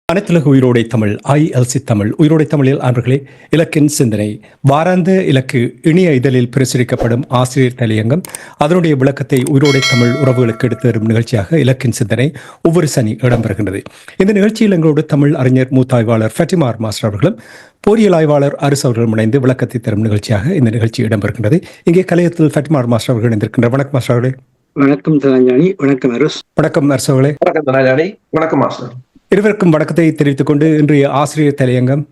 அனைத்துலக உயிரோடை தமிழ் ILC தமிழ் உயிரோடை தமிழில் அன்பர்களே, இலக்கின் சிந்தனை வாராந்த இலக்கு இணைய இதழில் பிரசுரிக்கப்படும் ஆசிரியர் தலையங்கம் அதனுடைய விளக்கத்தை உயிரோடை தமிழ் உறவுகளுக்கு எடுத்து தரும் நிகழ்ச்சியாக இலக்கின் சிந்தனை ஒவ்வொரு சனி இடம்பெறுகின்றது. இந்த நிகழ்ச்சியில் எங்களோடு தமிழ் அறிஞர் மூத்தாய்வாளர் ஃபட்டிமா மாஸ்டர் அவர்களும் போரியல் ஆய்வாளர் அரிஸ் அவர்களும் இணைந்து விளக்கத்தை தரும் நிகழ்ச்சியாக இந்த நிகழ்ச்சி இடம்பெறுகின்றது. இங்கே கலையத்தில் ஃபட்டிமா மாஸ்டர் அவர்கள் இணைந்திருக்கின்ற வணக்கம் மாஸ்டர் அவர்களே. வணக்கம் தனஞ்சாணி. வணக்கம் அரிஸ். வணக்கம் அரிஸ் அவர்களே. வணக்கம் தனஞ்சாணி. வணக்கம் மாஸ்டர். இருவருக்கும் வணக்கத்தை தெரிவித்துக் கொண்டு இன்றைய ஆசிரியர் தலையங்கம்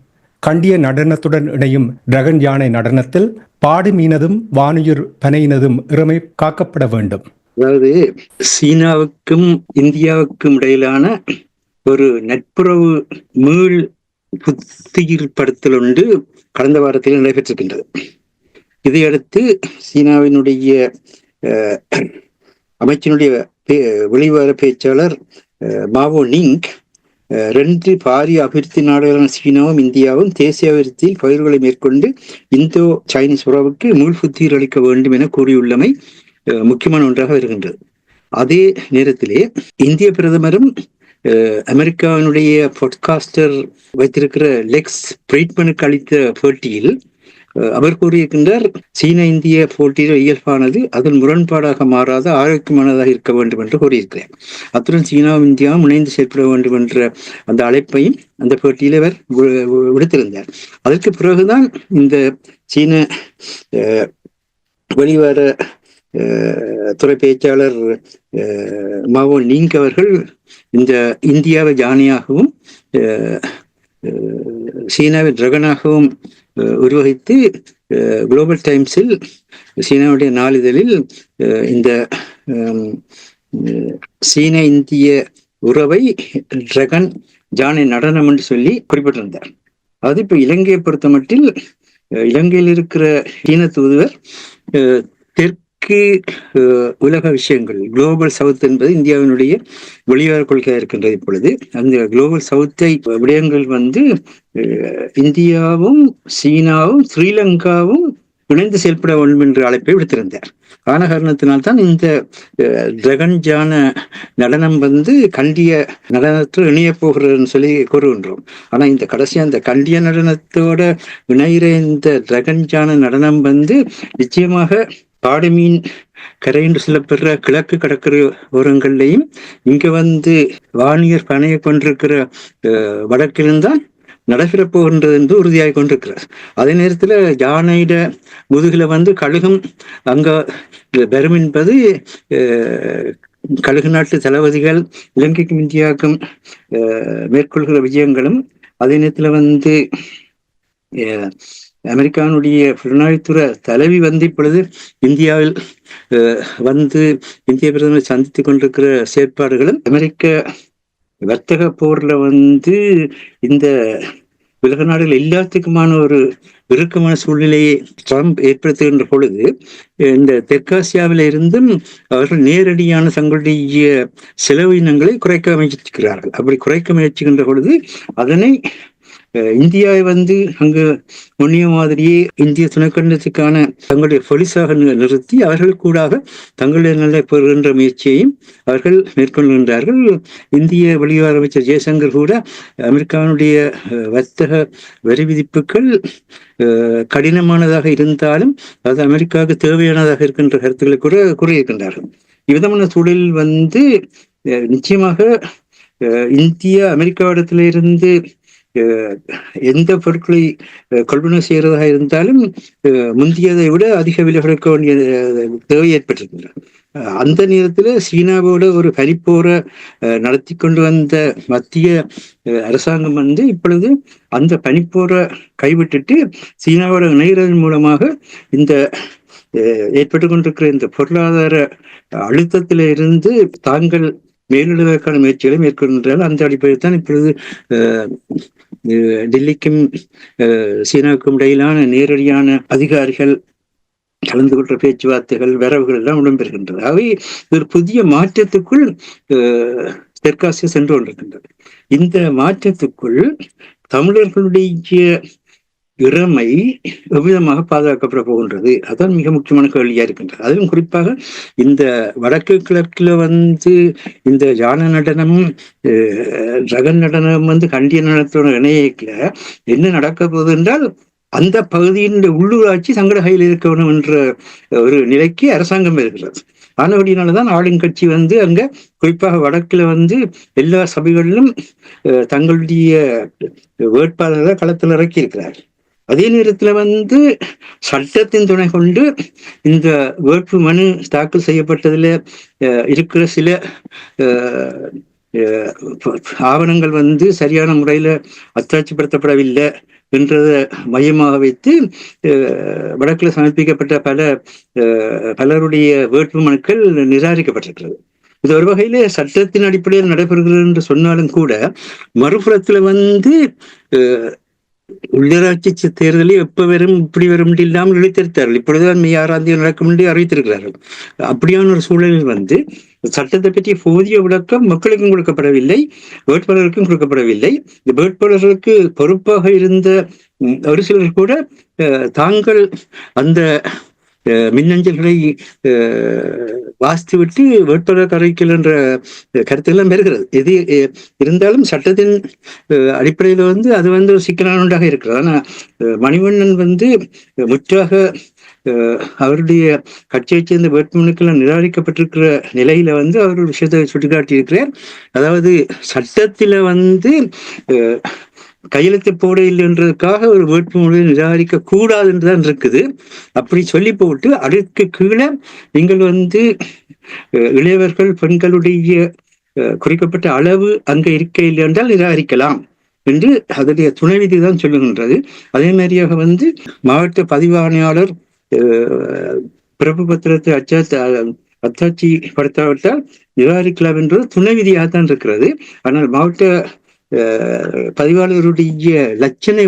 கண்டிய நடனத்துடன் இணையும் டிரகன் யானை நடனத்தில் பாடு மீனதும் வானுயிர் பனையினதும் இறமை காக்கப்பட வேண்டும். அதாவது சீனாவுக்கும் இந்தியாவுக்கும் இடையிலான ஒரு நட்புறவு மீள் புத்தியில்படுத்தல் ஒன்று கடந்த வாரத்தில் நடைபெற்றிருக்கின்றது. இதையடுத்து சீனாவினுடைய அமைச்சினுடைய வெளிவார பேச்சாளர் மாவோ நிங் 2 பாரிய அபிவிருத்தி நாடுகளான சீனாவும் இந்தியாவும் தேசிய அபிவிருத்தியில் பயிர்களை மேற்கொண்டு இந்தோ சைனீஸ் உறவுக்கு மீள் புத்துயிர் அளிக்க வேண்டும் என கூறியுள்ளமை முக்கியமான ஒன்றாக வருகின்றது. அதே நேரத்திலே இந்திய பிரதமரும் அமெரிக்காவினுடைய பாட்காஸ்டர் வைத்திருக்கிற லெக்ஸ் ஃப்ரீட்மனுக்கு அளித்த பேட்டியில் அவர் கூறியிருக்கின்றார், சீன இந்திய போட்டியில் இயல்பானது அதன் முரண்பாடாக மாறாத ஆரோக்கியமானதாக இருக்க வேண்டும் என்று கூறியிருக்கிறார். அத்துடன் சீனாவும் இந்தியாவும் இணைந்து செயற்பட வேண்டும் என்ற அந்த அழைப்பையும் அந்த பேட்டியில் அவர் விடுத்திருந்தார். அதற்கு பிறகுதான் இந்த சீன வெளிவார துறை பேச்சாளர் மாவோ நிங் அவர்கள் இந்த இந்தியாவை ஜானியாகவும் சீனாவை டிரகனாகவும் உருவகித்து குளோபல் டைம்ஸில் சீனாவுடைய நாளிதழில் இந்த சீன இந்திய உறவை டிரகன் ஜானை நடனம் என்று சொல்லி குறிப்பிட்டிருந்தார். அது இப்ப இலங்கையை பொறுத்த மட்டில் இலங்கையில் இருக்கிற சீன தூதுவர் தெற்கு உலக விஷயங்கள் குளோபல் சவுத் என்பது இந்தியாவினுடைய வெளிவார கொள்கையாக இருக்கின்றது. இப்பொழுது அந்த குளோபல் சவுத்தை விடயங்கள் இந்தியாவும் சீனாவும் ஸ்ரீலங்காவும் இணைந்து செயல்பட வேண்டும் என்ற அழைப்பை விடுத்திருந்தார். ஆன காரணத்தினால்தான் இந்த டிரகன் ஜான நடனம் கண்டிய நடனத்தில் இணைய போகிறதுன்னு சொல்லி கூறுகின்றோம். ஆனா இந்த கடைசி அந்த கண்டிய நடனத்தோட இணைகிற இந்த டிரகன் ஜான நடனம் நிச்சயமாக பாடுமீன் கரை என்று சொல்லப்படுற கிழக்கு கடற்கரை ஓரங்கள்லையும் இங்க வானியர் பனையை கொண்டிருக்கிற வடக்கிலிருந்தான் நடைபெறப் போகின்றது என்று உறுதியாகி கொண்டிருக்கிறார். அதே நேரத்துல யானையிட முதுகுல கழுகும் அங்க பெரும் என்பது கழுகு நாட்டு தளபதிகள் இலங்கைக்கும் இந்தியாவுக்கும் மேற்கொள்கிற விஜயங்களும், அதே நேரத்துல அமெரிக்காவுடைய புலனாய்வுத்துறை தலைவி இப்பொழுது இந்தியாவில் இந்திய பிரதமரை சந்தித்துக் கொண்டிருக்கிற செயற்பாடுகளும் அமெரிக்க வர்த்தக போர்ல இந்த உலக நாடுகள் எல்லாத்துக்குமான ஒரு இறுக்கமான சூழ்நிலையை ட்ரம்ப் ஏற்படுத்துகின்ற பொழுது இந்த தெற்காசியாவில இருந்தும் அவர்கள் நேரடியான தங்களுடைய செலவினங்களை குறைக்க முயற்சிக்கிறார்கள். அப்படி குறைக்க முயற்சிக்கின்ற பொழுது அதனை இந்தியாவை அங்கு முன்னிய மாதிரியே இந்திய துணைக்கண்டத்துக்கான தங்களுடைய பொலிசாக நிறுத்தி அவர்கள் கூடாக தங்களுடைய நிலை பெறுகின்ற முயற்சியையும் அவர்கள் மேற்கொள்கின்றார்கள். இந்திய வெளியுறவு அமைச்சர் ஜெய்சங்கர் கூட அமெரிக்காவுடைய வர்த்தக வரி விதிப்புகள் கடினமானதாக இருந்தாலும் அது அமெரிக்காவுக்கு தேவையானதாக இருக்கின்ற கருத்துக்களை கூட கூறியிருக்கின்றார்கள். இவ்விதமான சூழலில் நிச்சயமாக இந்தியா அமெரிக்காவிடத்திலிருந்து எந்த பொருட்களை கொள்வனவு செய்யறதாக இருந்தாலும் முந்தியதை விட அதிக விலை கொடுக்க வேண்டிய தேவை ஏற்பட்டிருக்கின்றன. அந்த நேரத்துல சீனாவோட ஒரு பனிப்போரை நடத்தி கொண்டு வந்த மத்திய அரசாங்கம் இப்பொழுது அந்த பனிப்போரை கைவிட்டுட்டு சீனாவோட இணைகிறதன் மூலமாக இந்த ஏற்பட்டு கொண்டிருக்கிற இந்த பொருளாதார அழுத்தத்தில இருந்து தாங்கள் மேலிடுவதற்கான முயற்சிகளை மேற்கொள்கின்றார்கள். அந்த அடிப்படையில் தான் இப்பொழுது டெல்லிக்கும் சீனாவுக்கும் இடையிலான நேரடியான அதிகாரிகள் கலந்து கொள்ற பேச்சுவார்த்தைகள் வரவுகள் எல்லாம் இடம்பெறுகின்றது. அவை ஒரு புதிய மாற்றத்துக்குள் தெற்காசியா சென்று கொண்டிருக்கின்றது. இந்த மாற்றத்துக்குள் தமிழர்களுடைய இறமை எவ்விதமாக பாதுகாக்கப்பட போகின்றது, அதான் மிக முக்கியமான கேள்வியா இருக்கின்றது. அதிலும் குறிப்பாக இந்த வடக்கு கிழக்குல இந்த ஜான நடனமும் ரகன் நடனம் கண்டிய நடனத்தோட இணையத்துல என்ன நடக்க போகுது என்றால், அந்த பகுதியின் உள்ளூராட்சி தங்கள கையில் இருக்க வேண்டும் என்ற ஒரு நிலைக்கு அரசாங்கம் இருக்கிறது. ஆனபடியினாலதான் ஆளுங்கட்சி அங்க குறிப்பாக வடக்குல எல்லா சபைகளிலும் தங்களுடைய வேட்பாளர்களை களத்தில் இறக்கி இருக்கிறார்கள். அதே நேரத்துல சட்டத்தின் துணை கொண்டு இந்த வேட்பு மனு தாக்கல் செய்யப்பட்டதுல இருக்கிற சில ஆவணங்கள் சரியான முறையில அத்தாட்சிப்படுத்தப்படவில்லை என்றதை மையமாக வைத்து வடக்குல சமர்ப்பிக்கப்பட்ட பலருடைய வேட்பு மனுக்கள் நிராகரிக்கப்பட்டிருக்கிறது. இது ஒரு வகையில சட்டத்தின் அடிப்படையில் நடைபெறுகிறது என்று சொன்னாலும் கூட, மறுபுறத்துல உள்ளாட்சி தேர்தலில் எப்ப வரும் இப்படி வரும் இல்லாமல் இழுத்திருத்தார்கள். இப்பொழுதுதான் மே 6ஆம் தேதி நடக்கும் என்று அறிவித்திருக்கிறார்கள். அப்படியான ஒரு சூழலில் சட்டத்தை பற்றிய போதிய விளக்கம் மக்களுக்கும் கொடுக்கப்படவில்லை, வேட்பாளருக்கும் கொடுக்கப்படவில்லை. இந்த வேட்பாளர்களுக்கு பொறுப்பாக இருந்த ஒரு சிலர் கூட தாங்கள் அந்த மின்னஞ்சல்களை வாசித்துவிட்டு வேட்பாளர் அறிவிக்கல் என்ற கருத்தெல்லாம் பெறுகிறது. எது இருந்தாலும் சட்டத்தின் அடிப்படையில அது ஒரு சிக்கலான ஒன்றாக இருக்கிறது. ஆனா மணிவண்ணன் முற்றாக அவருடைய கட்சியைச் சேர்ந்த வேட்புமனுக்கள் நிராகரிக்கப்பட்டிருக்கிற நிலையில அவர் ஒரு விஷயத்தை சுட்டிக்காட்டி இருக்கிறார். அதாவது சட்டத்தில கையெழுத்து போட இல்லைன்றதுக்காக ஒரு வேட்புமனு நிராகரிக்க கூடாது என்றுதான் இருக்குது. அப்படி சொல்லி போட்டு அதற்கு கீழே நீங்கள் இளையவர்கள் பெண்களுடைய குறிக்கப்பட்ட அளவு அங்க இருக்க இல்லை என்றால் நிராகரிக்கலாம் என்று அதனுடைய துணை விதி தான் சொல்லுகின்றது. அதே மாதிரியாக மாவட்ட பதிவாணையாளர் பிறப்பு பத்திரத்தை அத்தாட்சி படுத்தாவிட்டால் நிராகரிக்கலாம் என்றது துணை விதியாகத்தான் இருக்கிறது. ஆனால் மாவட்ட பதிவாளருடைய லட்சணை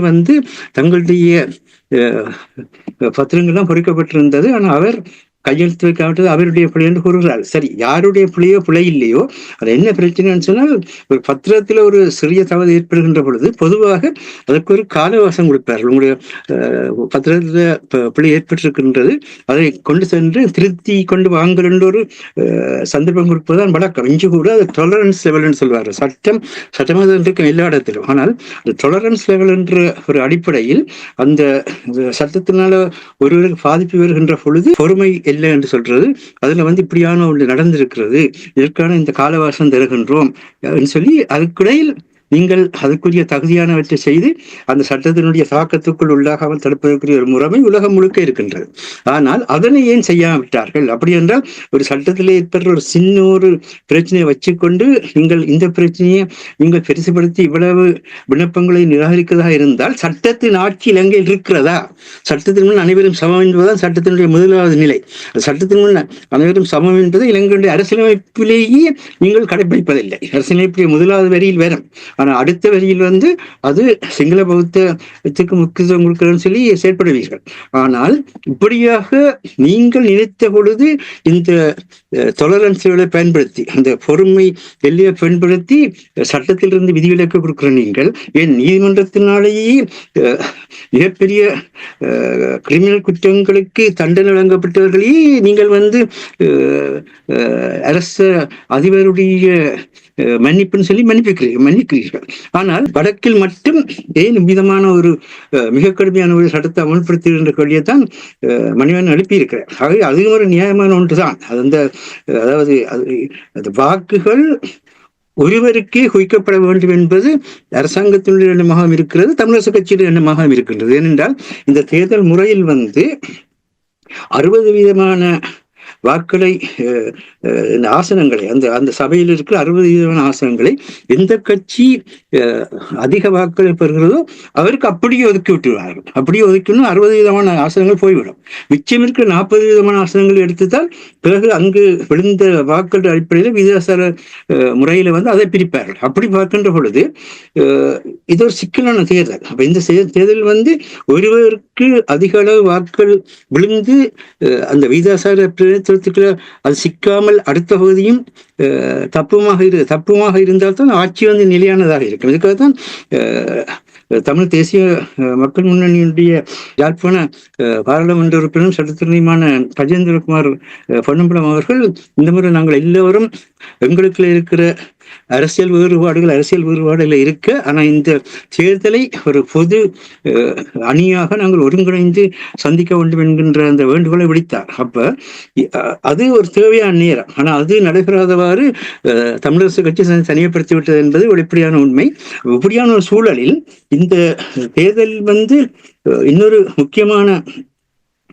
தங்களுடைய பத்திரங்கள்லாம் பொறிக்கப்பட்டிருந்தது. ஆனால் அவர் கையெழுத்து வைக்காவிட்டது அவருடைய பிழை என்று கூறுகிறார். சரி, யாருடைய பிழையோ பிழை இல்லையோ, அது என்ன பிரச்சனைன்னு சொன்னால், ஒரு பத்திரத்துல ஒரு சிறிய தவறு ஏற்படுகின்ற பொழுது பொதுவாக அதற்கு ஒரு கால அவகாசம் கொடுப்பார்கள். உங்களுடைய பத்திரத்துல பிழை ஏற்பட்டிருக்கின்றது, அதை கொண்டு சென்று திருத்தி கொண்டு வாங்கல் என்ற ஒரு சந்தர்ப்பம் கொடுப்பதுதான் வழக்கம். இன்று கூட அது டொலரன்ஸ் லெவல்னு சொல்வார்கள். சட்டமாக இருக்கும் எல்லா இடத்திலும். ஆனால் அந்த டொலரன்ஸ் லெவல் என்ற ஒரு அடிப்படையில் அந்த சட்டத்தினால ஒருவருக்கு பாதிப்பு வருகின்ற பொழுது பொறுமை இல்லை என்று சொல்றது, அதுல இப்படியான ஒன்று நடந்திருக்கிறது, இதற்கான இந்த காலவாசம் தருகின்றோம் என்று சொல்லி அதுக்கிடையில் நீங்கள் அதுக்குரிய தகுதியானவற்றை செய்து அந்த சட்டத்தினுடைய தாக்கத்துக்குள் உள்ளாகாமல் தடுப்பதற்குரிய ஒரு முறைமை உலகம் முழுக்க இருக்கின்றது. ஆனால் அதனை ஏன் செய்யாவிட்டார்கள்? அப்படி என்றால் ஒரு சட்டத்திலே ஏற்படுற ஒரு சின்ன ஒரு பிரச்சனையை வச்சுக்கொண்டு நீங்கள் இந்த பிரச்சனையை நீங்கள் பெருசுபடுத்தி இவ்வளவு விண்ணப்பங்களை நிராகரிக்கிறதா இருந்தால் சட்டத்தின் ஆட்சி இலங்கையில் இருக்கிறதா? சட்டத்தின் முன் அனைவரும் சமம் என்பதுதான் சட்டத்தினுடைய முதலாவது நிலை. சட்டத்தின் முன் அனைவரும் சமம் என்பது இலங்கையுடைய அரசியலமைப்பிலேயே நீங்கள் கடைபிடிப்பதில்லை. அரசியலமைப்புடைய முதலாவது வரியில் வரும். ஆனா அடுத்த வரியில் அது சிங்கள பௌத்தத்துக்கு முக்கியத்துவம் கொடுக்கிறன்னு சொல்லி செயற்படுவீர்கள். ஆனால் இப்படியாக நீங்கள் நினைத்த பொழுது இந்த டொலரன்ஸ்களை பயன்படுத்தி, அந்த பொறுமை எல்லையை பயன்படுத்தி சட்டத்திலிருந்து விதிவிலக்கு கொடுக்கிற நீங்கள் ஏன் நீதிமன்றத்தினாலேயே மிகப்பெரிய கிரிமினல் குற்றங்களுக்கு தண்டனை வழங்கப்பட்டவர்களையே நீங்கள் அரசு அதிபருடைய மன்னிப்புன்னு சொல்லி மன்னிக்கிறீர்கள். ஆனால் வடக்கில் மட்டும் ஏன் விதமான ஒரு மிக கடுமையான ஒரு சட்டத்தை அமல்படுத்துகின்ற கேள்வியைத்தான் மணிவண்ணன் எழுப்பியிருக்கிறார். ஆகவே அதுவும் ஒரு நியாயமான ஒன்றுதான். அதாவது அது வாக்குகள் ஒருவருக்கே குவிக்கப்பட வேண்டும் என்பது அரசாங்கத்தினுடைய எண்ணமாக இருக்கிறது, தமிழரசு கட்சியுடைய எண்ணமாக இருக்கின்றது. ஏனென்றால் இந்த தேர்தல் முறையில் 60% வாக்களை இந்த ஆசனங்களை அந்த அந்த சபையில் இருக்கிற 60% ஆசனங்களை எந்த கட்சி அதிக வாக்களை பெறுகிறதோ அவருக்கு அப்படியே ஒதுக்கி விட்டுவிடுவார்கள். அப்படியே ஒதுக்கணும் 60% ஆசனங்கள் போய்விடும். மிச்சம் இருக்கிற 40% ஆசனங்கள் எடுத்துத்தால் பிறகு அங்கு விழுந்த வாக்கள் அடிப்படையில் விகிதாசார முறையில அதை பிரிப்பார்கள். அப்படி பார்க்கின்ற பொழுது இது ஒரு சிக்கலான தேர்தல். அப்ப இந்த தேர்தல் ஒருவருக்கு அதிக அளவு வாக்கள் விழுந்து அந்த விகிதாசார பிரதிநிதித்துவத்துக்குள்ள அது சிக்காமல் அடுத்த பகுதியும் தப்புமாக இருந்தால்தான் ஆட்சி நிலையானதாக இருக்கும். இதுக்காகத்தான் தமிழ் தேசிய மக்கள் முன்னணியினுடைய யாழ்ப்பாண பாராளுமன்ற உறுப்பினரும் சட்டத்துறையுமான கஜேந்திரகுமார் பொன்னம்பலம் அவர்கள் இந்த முறை நாங்கள் எல்லோரும் எங்களுக்குள்ள இருக்கிற அரசியல் வேறுபாடுகள் இருக்க, ஆனா இந்த தேர்தலை ஒரு பொது அணியாக நாங்கள் ஒருங்கிணைந்து சந்திக்க வேண்டும் என்கின்ற அந்த வேண்டுகோளை விடுத்தார். அப்ப அது ஒரு தேவையான நேரம். ஆனா அது நடைபெறாதவாறு தமிழரசு கட்சி தனிமைப்படுத்தி விட்டது என்பது வெளிப்படையான உண்மை. இப்படியான ஒரு சூழலில் இந்த தேர்தல் இன்னொரு முக்கியமான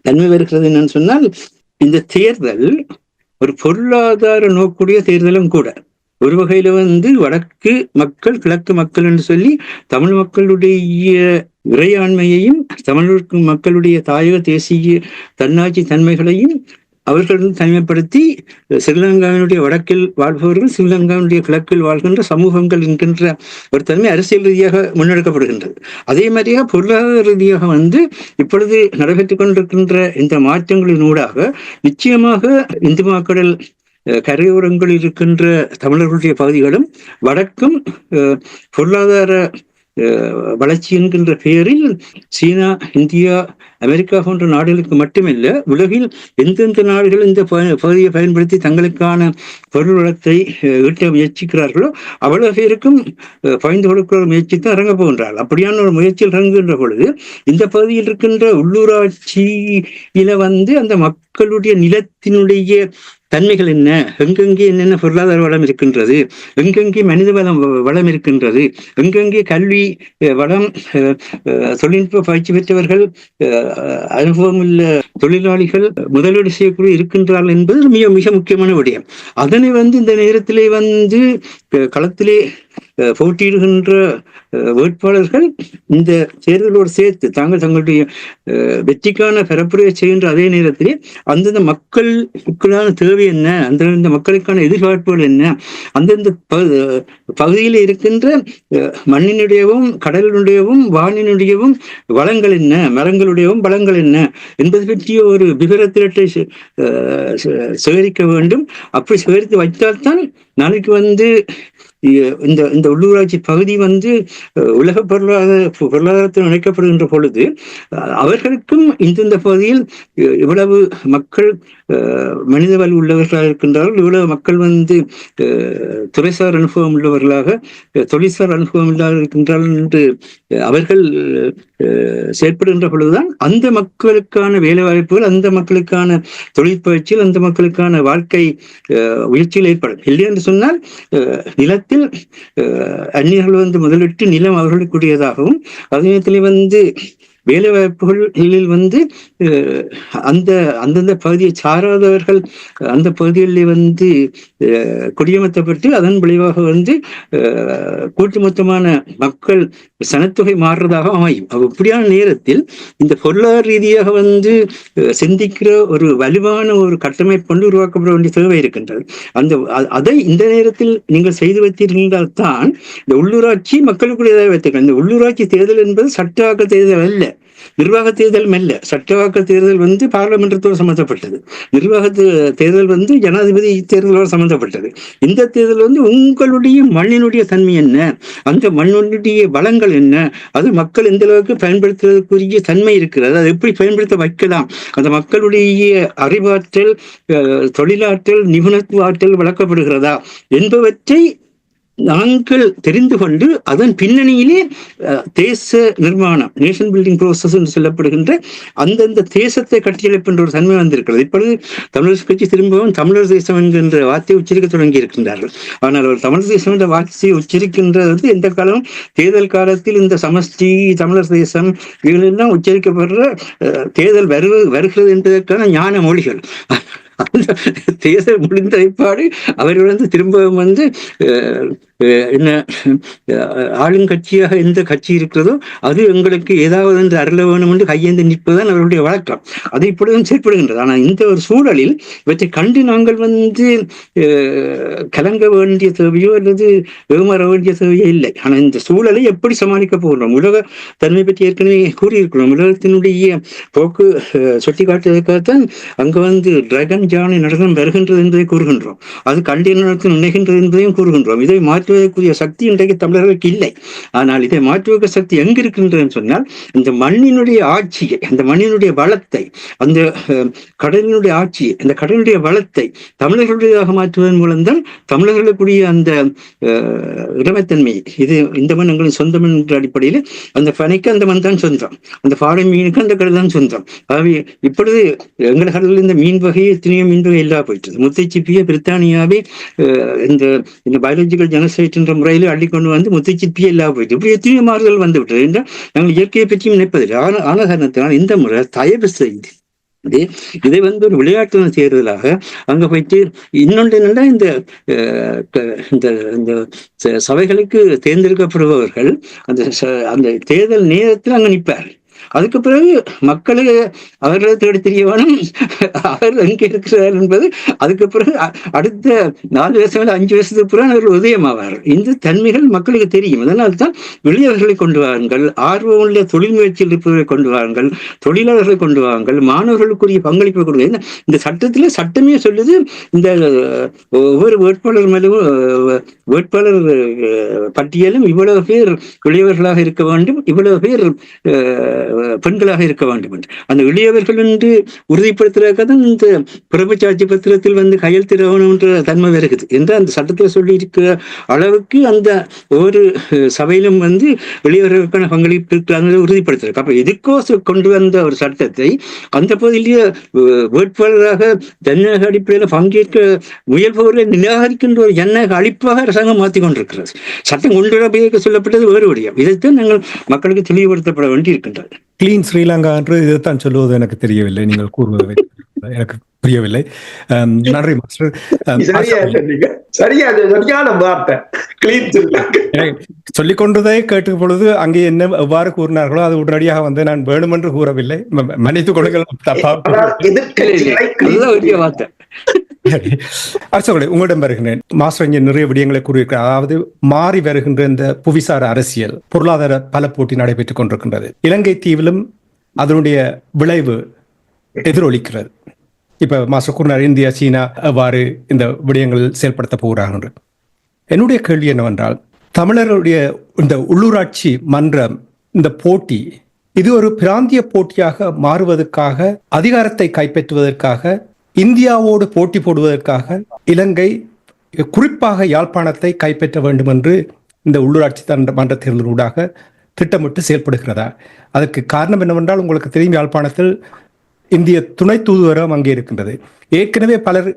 தன்மை வருகிறது என்னன்னு சொன்னால், இந்த தேர்தல் ஒரு பொருளாதார நோக்குடைய தேர்தலும் கூட. ஒரு வகையில வடக்கு மக்கள் கிழக்கு மக்கள் என்று சொல்லி தமிழ் மக்களுடைய இறையாண்மையையும் தமிழ் மக்களுடைய தாயக தேசிய தன்னாட்சி தன்மைகளையும் அவர்கள் தனிமைப்படுத்தி ஸ்ரீலங்காவினுடைய வடக்கில் வாழ்பவர்கள் ஸ்ரீலங்காவினுடைய கிழக்கில் வாழ்கின்ற சமூகங்கள் என்கின்ற ஒரு தன்மை அரசியல் ரீதியாக முன்னெடுக்கப்படுகின்றது. அதே மாதிரியாக பொருளாதார ரீதியாக இப்பொழுது நடைபெற்றுக் கொண்டிருக்கின்ற இந்த மாற்றங்களின் ஊடாக நிச்சயமாக இந்து மக்கள் கரையோரங்களில் இருக்கின்ற தமிழர்களுடைய பகுதிகளும் வடக்கும் பொருளாதார வளர்ச்சி என்கின்ற பெயரில் சீனா, இந்தியா, அமெரிக்கா போன்ற நாடுகளுக்கு மட்டுமல்ல, உலகில் எந்தெந்த நாடுகள் இந்த பகுதியை பயன்படுத்தி தங்களுக்கான பொருள் வளத்தை ஈட்ட முயற்சிக்கிறார்களோ அவ்வளவு பேருக்கும் பயந்து கொடுக்கிற முயற்சி தான் இறங்க போகின்றார்கள். அப்படியான ஒரு முயற்சியில் இறங்குகின்ற பொழுது இந்த பகுதியில் இருக்கின்ற உள்ளூராட்சியில அந்த மக்களுடைய நிலத்தினுடைய தன்மைகள் என்ன, எங்கெங்கே என்னென்ன பொருளாதார வளம் இருக்கின்றது, எங்கெங்கே மனித வளம் இருக்கின்றது, எங்கெங்கே கல்வி வளம், தொழில்நுட்ப பயிற்சி பெற்றவர்கள், அனுபவம் உள்ள தொழிலாளிகள் முதலீடு செய்யக்கூடிய இருக்கின்றார்கள் என்பது மிக மிக முக்கியமான விடயம். அதனை இந்த நேரத்திலே களத்திலே போட்டியிடுகின்ற வேட்பாளர்கள் இந்த தேர்தலோடு சேர்த்து தங்களுடைய வெற்றிக்கான பரப்புரையை செய்கின்ற அதே நேரத்திலே அந்தந்த மக்களுக்கான தேவை என்ன, அந்தந்த மக்களுக்கான எதிர்பார்ப்புகள் என்ன, அந்தந்த பகுதியில் இருக்கின்ற மண்ணினுடையவும் கடலினுடையவும் வானினுடையவும் வளங்கள் என்ன, மரங்களுடையவும் வளங்கள் என்ன என்பது பற்றிய ஒரு விவரத்திரட்டை சேகரிக்க வேண்டும். அப்படி சேகரித்து வைத்தால்தான் நாளைக்கு இந்த உள்ளூராட்சி பகுதி உலக பொருளாதாரத்தில் இணைக்கப்படுகின்ற பொழுது அவர்களுக்கும் இந்தந்த பகுதியில் இவ்வளவு மக்கள் மனித வலு உள்ளவர்களாக இருக்கின்றார்கள், இவ்வளவு மக்கள் துறைசார் அனுபவம் உள்ளவர்களாக தொழிற்சார் அனுபவம் இல்லாத இருக்கின்றார்கள் என்று அவர்கள் செயற்படுகின்ற பொழுதுதான் அந்த மக்களுக்கான வேலை வாய்ப்புகள், அந்த மக்களுக்கான தொழிற்பயிற்சியில், அந்த மக்களுக்கான வாழ்க்கை முயற்சியில் ஏற்படும். இல்லை என்று சொன்னால் நிலத்தில் அந்நியர்கள் முதலிட்டு நிலம் அவர்களுக்குரியதாகவும் அதே நேரத்திலே வேலை வாய்ப்புகளில் அந்தந்த பகுதியை சாராதவர்கள் அந்த பகுதிகளில் குடியமர்த்தப்பட்டு அதன் விளைவாக கூட்டு மொத்தமான மக்கள் சனத்தொகை மாறுறதாக அமையும். இப்படியான நேரத்தில் இந்த பொருளாதார ரீதியாக சிந்திக்கிற ஒரு வலுவான ஒரு கட்டமைப்பு உருவாக்கப்பட வேண்டிய தேவை இருக்கின்றது. அதை இந்த நேரத்தில் நீங்கள் செய்து வைத்தீர்கள் தான் இந்த உள்ளூராட்சி மக்களுக்குரியதாக வைத்திருக்க. இந்த உள்ளூராட்சி தேர்தல் என்பது சட்டவாக்க தேர்தல் அல்ல, நிர்வாக தேர்தலும் அல்ல. சட்டவாக்க தேர்தல் பாராளுமன்றத்தோடு சம்பந்தப்பட்டது, நிர்வாக தேர்தல் ஜனாதிபதி தேர்தலோடு சம்பந்தப்பட்டது. இந்த தேர்தல் உங்களுடைய மண்ணினுடைய தன்மை என்ன, அந்த மண்ணுடைய வளங்கள் என்ன, அது மக்கள் எந்த அளவுக்கு பயன்படுத்துவதற்குரிய தன்மை இருக்கிறது, அதை எப்படி பயன்படுத்த வைக்கலாம், அந்த மக்களுடைய அறிவாற்றல், தொழிலாற்றல், நிபுணத்துவ ஆற்றல் வளர்க்கப்படுகிறதா என்பவற்றை நாங்கள் தெரிந்து கொண்டு அதன் பின்னணியிலே தேச நிர்மாணம், நேஷன் பில்டிங் ப்ரோசஸ் என்று சொல்லப்படுகின்ற அந்தந்த தேசத்தை கட்டியெழுப்புகின்ற ஒரு தன்மை வந்திருக்கிறது. இப்பொழுது தமிழரசு கட்சி திரும்பவும் தமிழர் தேசம் என்கின்ற வார்த்தையை உச்சரிக்க தொடங்கி இருக்கின்றார்கள். ஆனால் ஒரு தமிழர் தேசம் என்ற வார்த்தையை உச்சரிக்கின்றது எந்த காலமும் தேர்தல் காலத்தில் இந்த சமஷ்டி தமிழர் தேசம் இவைகளெல்லாம் உச்சரிக்கப்படுற தேர்தல் வருகிறது என்பதற்கான ஞான மொழிகள். அந்த தேர்தல் முடிந்த பிற்பாடு அவர்கள் திரும்பவும் என்ன ஆளுங்கட்சியாக எந்த கட்சி இருக்கிறதோ அது எங்களுக்கு ஏதாவது என்று அருள வேணும் என்று கையேந்து நிற்பதுதான் அவருடைய வழக்கம். அது இப்பொழுதும் செயற்படுகின்றது. ஆனால் இந்த ஒரு சூழலில் இவற்றை கண்டு நாங்கள் கலங்க வேண்டிய தேவையோ அல்லது ஏமாற வேண்டிய தேவையோ இல்லை. ஆனால் இந்த சூழலை எப்படி சமாளிக்க போகிறோம்? உலக தன்மை பற்றி ஏற்கனவே கூறியிருக்கிறோம். உலகத்தினுடைய போக்கு சுட்டி காட்டுவதற்காகத்தான் அங்கு டிராகன் ஜானை நடனம் வருகின்றது என்பதை கூறுகின்றோம். அது கண்டின நடனம் நினைகின்றது என்பதையும் கூறுகின்றோம். இதை மாற்றுவதற்குரிய சக்தி இன்றைக்கு தமிழர்களுக்கு இல்லை. ஆனால் இதை மாற்றுவதற்கு சக்தி எங்கு இருக்கின்றது சொன்னால், இந்த மண்ணினுடைய ஆட்சியை, அந்த மண்ணினுடைய வளத்தை, அந்த கடலினுடைய ஆட்சியை, அந்த கடலினுடைய வளத்தை தமிழர்களுடையதாக மாற்றுவதன் மூலம்தான் தமிழர்களுக்குரிய அந்த இளமைத்தன்மை, இது இந்த மண் எங்களின் சொந்தம் என்ற அடிப்படையில் அந்த பனைக்கு அந்த மண் தான் சொந்தம், அந்த பாறை மீனுக்கு அந்த கடல் தான் சொந்தம். ஆகவே இப்பொழுது எங்கள் கடலில் இந்த மீன் வகையை எத்தனையோ மீன் வகை இல்லா போயிட்டது. முத்தைச்சிப்பியை பிரித்தானியாவே இந்த பயாலஜிக்கல் ஜெனசைட் என்ற முறையில் அள்ளிக்கொண்டு முத்தைச்சிப்பியே இல்லா போயிட்டு இப்படி எத்தனையோ மாறுதல் வந்து விட்டது என்றால் நாங்கள் இயற்கையை பற்றியும் நினைப்பதில்லை. ஆன காரணத்தினால் இந்த முறை தயவு செய்து இதை ஒரு விளையாட்டு தேர்தலாக அங்க போயிட்டு இன்னொன்று என்னன்னா, இந்த சபைகளுக்கு தேர்ந்தெடுக்கப்படுபவர்கள் அந்த தேர்தல் நேரத்தில் அங்க நிற்பார். அதுக்கு பிறகு மக்களை அவர்களை தேடி தெரிய வேணும் அவர்கள் எங்கே இருக்கிறார் என்பது. அதுக்கு பிறகு அடுத்த 4 வருஷம் 5 வருஷத்துக்கு பிறகு அவர்கள் உதயமாவார்கள். இந்த தன்மைகள் மக்களுக்கு தெரியும். அதனால்தான் வெளியவர்களை கொண்டு வாருங்கள், ஆர்வமுள்ள தொழில் முயற்சியில் இருப்பவர்களை கொண்டு வாருங்கள், தொழிலாளர்களை கொண்டு வாருங்கள், மாணவர்களுக்குரிய பங்களிப்பை கொண்டு. இந்த சட்டத்துல சட்டமே சொல்லுது, இந்த ஒவ்வொரு வேட்பாளர் பட்டியலும் இவ்வளவு பேர் இளையவர்களாக இருக்க வேண்டும், இவ்வளவு பேர் பெண்களாக இருக்க வேண்டும் என்று. அந்த இளையவர்கள் என்று உறுதிப்படுத்துவதற்காக தான் இந்த பிறப்பு சாட்சி பத்திரத்தில் கையெழுத்திட வேணும் என்ற தன்மை வருகிறது என்று அந்த சட்டத்தில் சொல்லி இருக்கிற அளவுக்கு அந்த ஒவ்வொரு சபையிலும் இளையவர்களுக்கான பங்களிப்பு இருக்கிறாங்க உறுதிப்படுத்துறது. அப்ப எதுக்கோ கொண்டு வந்த ஒரு சட்டத்தை அந்த பகுதியிலேயே வேட்பாளராக ஜனநாயக அடிப்படையில் பங்கேற்க முயல்பவர்களை நிராகரிக்கின்ற ஒரு ஜனநாயக அழிப்பாக அரசாங்கம் மாற்றிக் கொண்டிருக்கிறது. சட்டம் கொண்டு வர சொல்லப்பட்டது வேறு வழியாக. இதைத்தான் நாங்கள் மக்களுக்கு தெளிவுபடுத்தப்பட வேண்டி இருக்கின்றது. கிளீன் ஸ்ரீலங்கா என்று இதைத்தான் சொல்லுவது எனக்கு தெரியவில்லை, நீங்கள் கூறுவது எனக்கு புரியவில்லை. நன்றி மாஸ்டர். சொல்லிக் கொண்டதை கேட்டு பொழுது அங்கே என்ன எவ்வாறு கூறினார்களோ அது உடனடியாக நான் வேணுமென்று கூறவில்லை, மன்னித்துக் கொள்ளுங்கள். அரசர்களே, உங்களிடம் வருகின்றேன். மாஸ்டர் இங்கே நிறைய விடயங்களை கூறியிருக்கிறார். அதாவது மாறி வருகின்ற இந்த புவிசார அரசியல், பொருளாதார பல போட்டி நடைபெற்றுக் கொண்டிருக்கின்றது. இலங்கை தீவிலும் அதனுடைய விளைவு எதிரொலிக்கிறது. இப்ப மாஸ்டர் கூறினார், இந்தியா சீனா எவ்வாறு இந்த விடயங்கள் செயல்படுத்த போகிறார்கள். என்னுடைய கேள்வி என்னவென்றால், தமிழருடைய இந்த உள்ளூராட்சி மன்றம் இந்த போட்டி இது ஒரு பிராந்திய போட்டியாக மாறுவதற்காக, அதிகாரத்தை கைப்பற்றுவதற்காக, இந்தியாவோடு போட்டி போடுவதற்காக இலங்கை குறிப்பாக யாழ்ப்பாணத்தை கைப்பற்ற வேண்டும் என்று இந்த உள்ளூராட்சி மன்ற தேர்தலூடாக திட்டமிட்டு செயல்படுகிறதா? அதற்கு காரணம் என்னவென்றால், உங்களுக்கு தெரியும், யாழ்ப்பாணத்தில் இந்திய துணை தூதுவரம் அங்கே இருக்கின்றது. ஏற்கனவே பலர்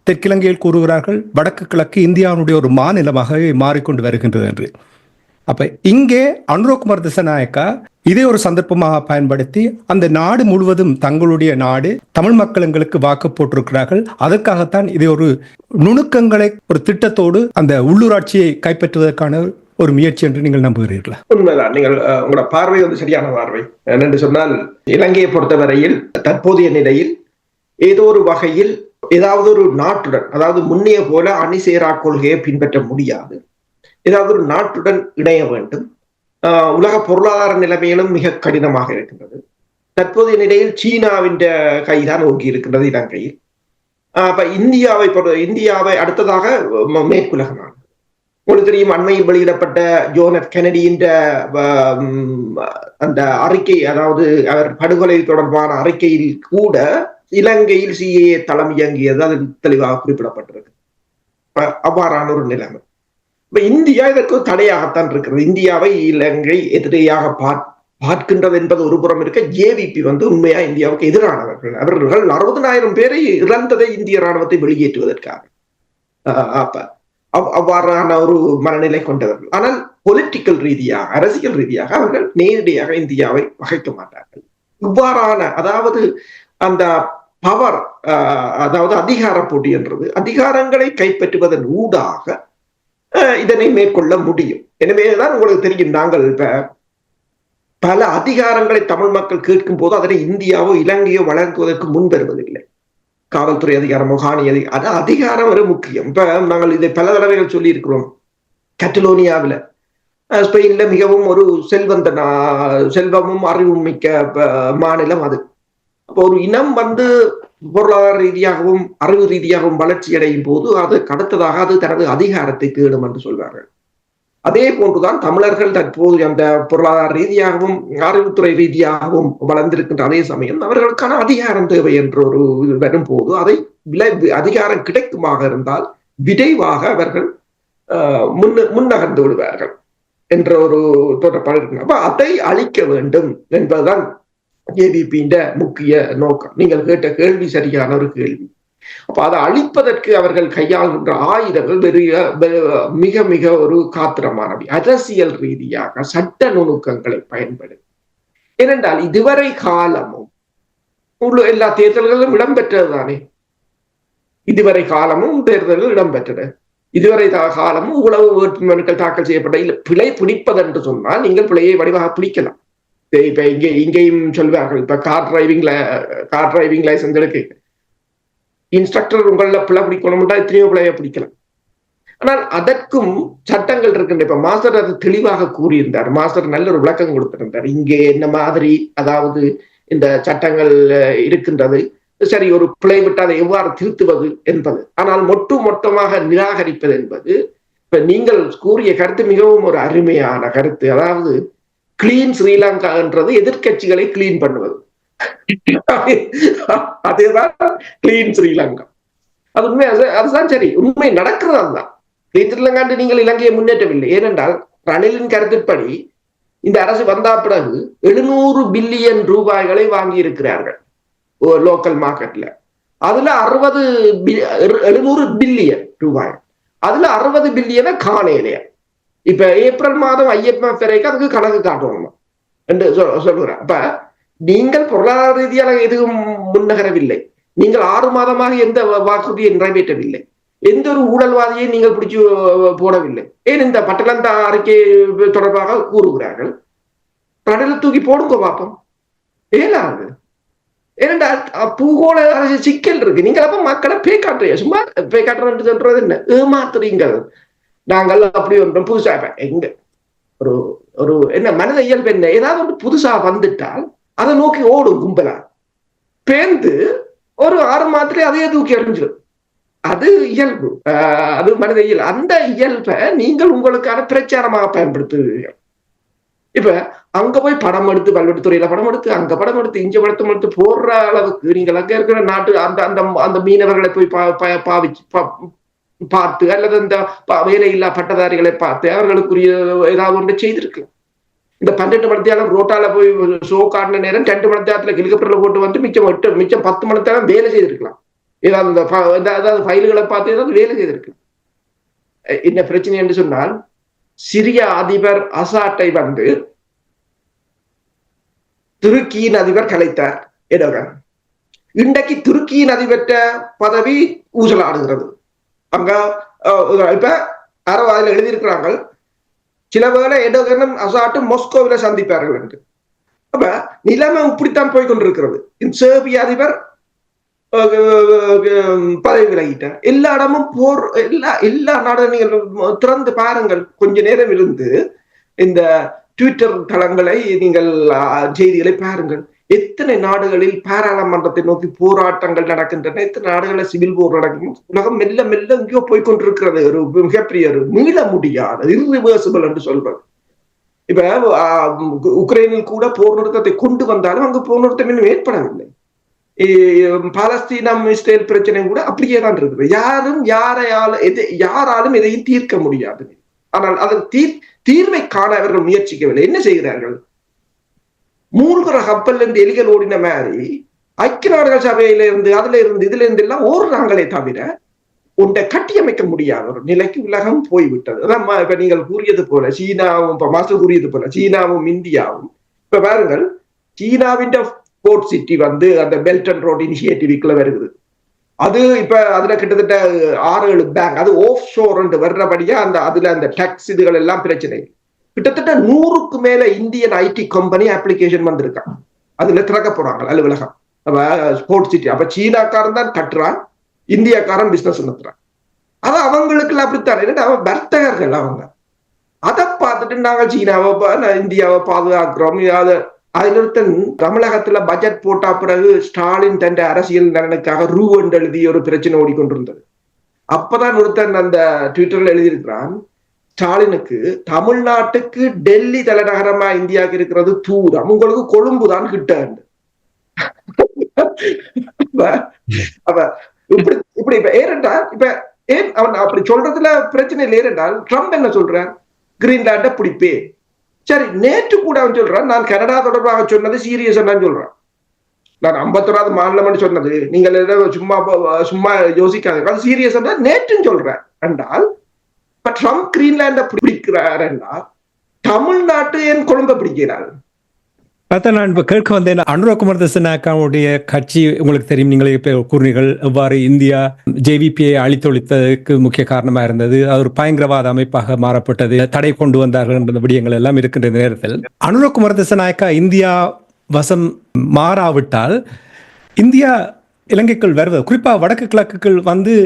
தெற்கிலங்கையில் கூறுகிறார்கள் வடக்கு கிழக்கு இந்தியாவுடைய ஒரு மாநிலமாக மாறிக்கொண்டு வருகின்றது என்று. அப்ப இங்கே அனுரகுமார் திசாநாயக்கா இதை ஒரு சந்தர்ப்பமாக பயன்படுத்தி அந்த நாடு முழுவதும் தங்களுடைய நாடு, தமிழ் மக்கள் எங்களுக்கு வாக்கு போட்டிருக்கிறார்கள், அதற்காகத்தான் இதை ஒரு நுணுக்கங்களை ஒரு திட்டத்தோடு அந்த உள்ளூராட்சியை கைப்பற்றுவதற்கான ஒரு முயற்சி என்று நீங்கள் நம்புகிறீர்களா? உண்மைதான், நீங்கள் உங்களோட பார்வை சரியான பார்வை. என்னென்று சொன்னால், இலங்கையை பொறுத்தவரையில் தற்போதைய நிலையில் ஏதோ ஒரு வகையில் ஏதாவது ஒரு நாட்டுடன், அதாவது முன்னைய போல அணிசேரா கொள்கையை பின்பற்ற முடியாது, ஏதாவது ஒரு நாட்டுடன் இணைய வேண்டும். உலக பொருளாதார நிலைமையிலும் மிக கடினமாக இருக்கின்றது. தற்போதைய நிலையில் சீனாவின் கைதான் ஓங்கி இருக்கின்றது இலங்கையில். அப்ப இந்தியாவை அடுத்ததாக மேற்குலக நாடு. உங்களுக்கு தெரியும், அண்மையில் வெளியிடப்பட்ட ஜோன் எஃப் கெனடியின் அந்த அறிக்கை, அதாவது அவர் படுகொலை தொடர்பான அறிக்கையில் கூட இலங்கையில் சிஏஏ தளம் இயங்கியது அது தெளிவாக குறிப்பிடப்பட்டிருக்கு. அவ்வாறான ஒரு நிலைமை. இப்ப இந்தியா இதற்கு தடையாகத்தான் இருக்கிறது. இந்தியாவை இலங்கை எதிரியாக பார்க்கின்றது என்பது ஒரு புறம் இருக்க, ஜேவிபி உண்மையா இந்தியாவுக்கு எதிரானவர்கள். அவர்கள் 60,000 பேரை இழந்ததை இந்திய ராணுவத்தை வெளியேற்றுவதற்காக. அப்ப அவ்வாறான ஒரு மனநிலை கொண்டவர்கள். ஆனால் பொலிட்டிக்கல் ரீதியாக, அரசியல் ரீதியாக அவர்கள் நேரடியாக இந்தியாவை பகைக்க மாட்டார்கள். இவ்வாறான, அதாவது அந்த பவர், அதாவது அதிகார போட்டி என்றது அதிகாரங்களை கைப்பற்றுவதன் ஊடாக இதனை மேற்கொள்ள முடியும். எனவேதான் உங்களுக்கு தெரியும், நாங்கள் இப்ப பல அதிகாரங்களை தமிழ் மக்கள் கேட்கும் போது அதனை இந்தியாவோ இலங்கையோ வழங்குவதற்கு முன் வருவதில்லை. காவல்துறை அதிகாரமோ காணி அதிகாரம், அதிகாரம் ஒரு முக்கியம். இப்ப நாங்கள் இதை பல தடவைகள் சொல்லி இருக்கிறோம். கட்டலோனியாவில், ஸ்பெயின்ல மிகவும் ஒரு செல்வமும் அறிவும் மிக்க மாநிலம் அது. அப்போ ஒரு இனம் பொருளாதார ரீதியாகவும் அறிவு ரீதியாகவும் வளர்ச்சி அடையும் போது அது அடுத்ததாக அது தனது அதிகாரத்தை தேடும் என்று சொல்வார்கள். அதே போன்றுதான் தமிழர்கள் தற்போது அந்த பொருளாதார ரீதியாகவும் அறிவுத்துறை ரீதியாகவும் வளர்ந்திருக்கின்ற அதே சமயம் அவர்களுக்கான அதிகாரம் தேவை என்ற ஒரு இது வரும்போது அதை அதிகாரம் கிடைக்குமாக இருந்தால் விரைவாக அவர்கள் முன்னகர்ந்து விடுவார்கள் என்ற ஒரு தோற்றப்பாடு இருக்கு. அப்ப அதை அழிக்க வேண்டும் என்பதுதான் ஏபிபியின் முக்கிய நோக்கம். நீங்கள் கேட்ட கேள்வி சரியான ஒரு கேள்வி. அப்ப அதை அழிப்பதற்கு அவர்கள் கையாளுகின்ற ஆயுதங்கள் மிக மிக ஒரு காத்திரமானவை. அரசியல் ரீதியாக சட்ட நுணுக்கங்களை பயன்படுத்தி, ஏனென்றால் இதுவரை காலமும் எல்லா தேர்தல்களும் இடம்பெற்றதுதானே. இதுவரை காலமும் தேர்தல்கள் இடம்பெற்றது. இதுவரை காலமும் உளவு வேட்புமனுக்கள் தாக்கல் செய்யப்பட்ட பிழை பிடிப்பது என்று சொன்னால் நீங்கள் பிழையை வடிவாக பிடிக்கலாம். இப்ப இங்கேயும் சொல்வார்கள், இப்ப கார் டிரைவிங் லைசன்ஸ் எடுக்க இன்ஸ்ட்ரக்டர் உங்கள பிழை பிடிக்கணும்னா எத்தனையோ பிழையை பிடிக்கலாம். ஆனால் அதற்கும் சட்டங்கள் இருக்கின்ற. இப்ப மாஸ்டர் அது தெளிவாக கூறியிருந்தார். மாஸ்டர் நல்ல ஒரு விளக்கம் கொடுத்திருந்தார். இங்கே என்ன மாதிரி, அதாவது இந்த சட்டங்கள் இருக்கின்றது, சரி, ஒரு பிழை விட்டு அதை எவ்வாறு திருத்துவது என்பது. ஆனால் மொத்தமாக நிராகரிப்பது என்பது, இப்ப நீங்கள் கூறிய கருத்து மிகவும் ஒரு அருமையான கருத்து. அதாவது கிளீன் ஸ்ரீலங்கா என்றது எதிர்கட்சிகளை கிளீன் பண்ணுவது. அதேதான் கிளீன் ஸ்ரீலங்கா. அது உண்மை, அதுதான் சரி. உண்மை நடக்கிறது அதுதான். கிளீன் ஸ்ரீலங்காண்டு நீங்கள் இலங்கையை முன்னேற்றவில்லை. ஏனென்றால் ரணிலின் கருத்துப்படி இந்த அரசு வந்தா பிறகு 700 பில்லியன் ரூபாய்களை வாங்கி இருக்கிறார்கள் லோக்கல் மார்க்கெட்ல. அதுல 700 பில்லியன் ரூபாய், அதுல 60 பில்லியனை காணலையா. இப்ப ஏப்ரல் மாதம் IMF வரைக்கும் அதுக்கு கணக்கு காட்டணும் என்று சொல்லுறேன். அப்ப நீங்கள் பொருளாதார ரீதியாக எதுவும் முன்னகரவில்லை. நீங்கள் 6 மாதமாக எந்த வாக்குறுதியை நிறைவேற்றவில்லை. எந்த ஒரு ஊழல்வாதியை நீங்கள் பிடிச்சு போடவில்லை. ஏன் இந்த பட்டலந்த அறிக்கை தொடர்பாக கூறுகிறார்கள். கடலை தூக்கி போடுங்க பாப்போம். ஏலாது. ஏனென்றால் பூகோள அரசு சிக்கல் இருக்கு. நீங்கள் அப்ப மக்களை பேக்காட்டுறீங்க. சும்மா பேக்காட்டுறது சொல்றது என்ன, ஏமாத்துறீங்கள். நாங்கள் அப்படி ஒன்றும் புதுசா எங்க ஒரு என்ன மனித இயல்பு என்ன, ஏதாவது ஒன்று புதுசா வந்துட்டால் அதை நோக்கி ஓடும் கும்பலா பேர்ந்து ஒரு 6 மாதத்திலே அதையே தூக்கி எறிஞ்சிடும். அது இயல்பு, அது மனித இயல்பு. அந்த இயல்பை நீங்கள் உங்களுக்கான பிரச்சாரமாக பயன்படுத்துவீர்கள். இப்ப அங்க போய் படம் எடுத்து, பல்வெட்டுத்துறையில படம் எடுத்து, அங்க படம் எடுத்து, இங்க படத்தை எடுத்து போடுற அளவுக்கு நீங்கள் அங்க இருக்கிற நாட்டு அந்த மீனவர்களை போய் பார்த்து, அல்லது அந்த வேலையில்லா பட்டதாரிகளை பார்த்து அவர்களுக்குரிய ஏதாவது ஒன்று செய்திருக்கலாம். இந்த 12 மணித்தியாலம் ரோட்டால போய் ஷோ காட்டின நேரம் 2 மணித்தியாலத்துல ஹெலிகாப்டர்ல போட்டு வந்து மிச்சம் 10 மணித்தியாலம் வேலை செய்திருக்கலாம். ஏதாவது ஃபைல்களை பார்த்து ஏதாவது வேலை செய்திருக்கலாம். என்ன பிரச்சனை என்று சொன்னால், சிரிய அதிபர் அசாட்டை துருக்கியின் அதிபர் கலைத்தார் எடோகன். இன்றைக்கு துருக்கியின் அதிபர்கிட்ட பதவி ஊசலாடுகிறது. அங்க இப்ப அரவாதில் எழுதியிருக்கிறாங்க, சில வேளை எடோகனும் அசாட்டும் மாஸ்கோவில சந்திப்பார்கள் என்று. அப்ப நிலைமை இப்படித்தான் போய்கொண்டிருக்கிறது. சேர்பிய அதிபர் பதவி விலகிட்டார். எல்லா இடமும் போர், எல்லா நாடும் நீங்கள் திறந்து பாருங்கள். கொஞ்ச நேரம் இருந்து இந்த ட்விட்டர் தளங்களை நீங்கள் செய்திகளை பாருங்கள். எத்தனை நாடுகளில் பாராளுமன்றத்தை நோக்கி போராட்டங்கள் நடக்கின்றன, எத்தனை நாடுகளில் சிவில் போர் நடக்கும். உலகம் மெல்ல மெல்ல எங்கேயோ போய்கொண்டிருக்கிறது. ஒரு மிகப்பெரிய ஒரு மீள முடியாத இர்ரிவர்சிபிள் என்று சொல்வது. இப்ப உக்ரைனில் கூட போர் நிறுத்தத்தை கொண்டு வந்தாலும் அங்கு போர் நிறுத்தம் இன்னும் ஏற்படவில்லை. பாலஸ்தீனம் இஸ்ரேல் பிரச்சனை கூட அப்படியே தான் இருக்குது. யாராலும் எதையும் தீர்க்க முடியாது. ஆனால் அதன் தீர்வை காண அவர்கள் முயற்சிக்கவில்லை. என்ன செய்கிறார்கள்? மூழ்கிற கப்பல் இருந்து எலிகள் ஓடின மாதிரி ஐக்கிய நாடுகள் சபையில இருந்து இதுல இருந்து எல்லாம் ஓடுறாங்களே தவிர ஒன்றை கட்டியமைக்க முடியாத ஒரு நிலைக்கு உலகம் போய்விட்டது. அதான் இப்ப நீங்கள் கூறியது போல சீனாவும், இப்ப மாஸ்டர் கூறியது போல சீனாவும் இந்தியாவும், இப்ப பாருங்கள், சீனாவின் ஸ்போர்ட் சிட்டி வந்து அந்த பெல்ட் அண்ட் ரோட் இனிஷியேட்டிவ்க்குள்ள வருகிறது. அது இப்ப அதுல கிட்டத்தட்ட 6-7 பேங்க் அது ஆஃப் ஷோர் வர்றபடியா அதுல அந்த டாக்ஸ் இதுகள் எல்லாம் பிரச்சனை. கிட்டத்தட்ட 100க்கு மேல இந்தியன் ஐடி கம்பெனி அப்ளிகேஷன் வந்திருக்கான். அதுல திறக்க போறாங்க அலுவலகம். Sport city. அப்ப சீனாக்காரன் தான் கட்டுறான், இந்தியாக்காரன் பிசினஸ் நடத்துறான். அது அவங்களுக்கு அப்படித்தான். அவன் வர்த்தகர்கள் அவங்க. அதை பார்த்துட்டு நாங்கள் சீனாவை இந்தியாவை பாதுகாக்கிறோம். அதிலிருத்தன் தமிழகத்துல பட்ஜெட் போட்டா பிறகு ஸ்டாலின் தன் அரசியல் நலனுக்காக ரூவென்று எழுதி ஒரு பிரச்சனை ஓடிக்கொண்டிருந்தது. அப்பதான் ஒருத்தன் அந்த ட்விட்டர்ல எழுதியிருக்கிறான், ஸ்டாலினுக்கு தமிழ்நாட்டுக்கு டெல்லி தலைநகரமா இந்தியாவுக்கு இருக்கிறது தூரம், உங்களுக்கு கொழும்பு தான் கிட்ட. அப்ப இப்படி ஏனென்றால் இப்ப ஏன் அவன் அப்படி சொல்றதுல பிரச்சனை இல்லை. ஏனென்றால் ட்ரம்ப் என்ன சொல்றான், கிரீன்லாண்ட பிடிப்பே. சரி, நேற்று கூட அவன் சொல்றான், நான் கனடா தொடர்பாக சொன்னது சீரியஸ் நான் சொல்றான். நான் 51வது மாநிலம் சொன்னது நீங்கள் சும்மா சும்மா யோசிக்காத, அது சீரியஸ் நேற்றுன்னு சொல்றேன் என்றால், இப்ப ட்ரம்ப் கிரீன்லாண்ட பிடிக்கிறார் என்றால் தமிழ்நாட்டு என் கொழும்பை பிடிக்கிறார். அதான் நான் இப்போ கேட்க வந்தேன். அனுரகுமார் திசாநாயக்காவுடைய கட்சி உங்களுக்கு தெரியும், நீங்களே இப்போ கூறினீர்கள் எவ்வாறு இந்தியா ஜேவிபியை அழித்தொழித்ததுக்கு முக்கிய காரணமாக இருந்தது, அது ஒரு பயங்கரவாத அமைப்பாக மாறப்பட்டது, தடை கொண்டு வந்தார்கள் என்ற விடயங்கள் எல்லாம் இருக்கின்ற நேரத்தில் அனுரகுமார் திசாநாயக்கா இந்தியா வசம் மாறாவிட்டால் இந்தியா இலங்கைக்குள் வருவது, குறிப்பாக வடக்கு கிழக்குகள் வந்து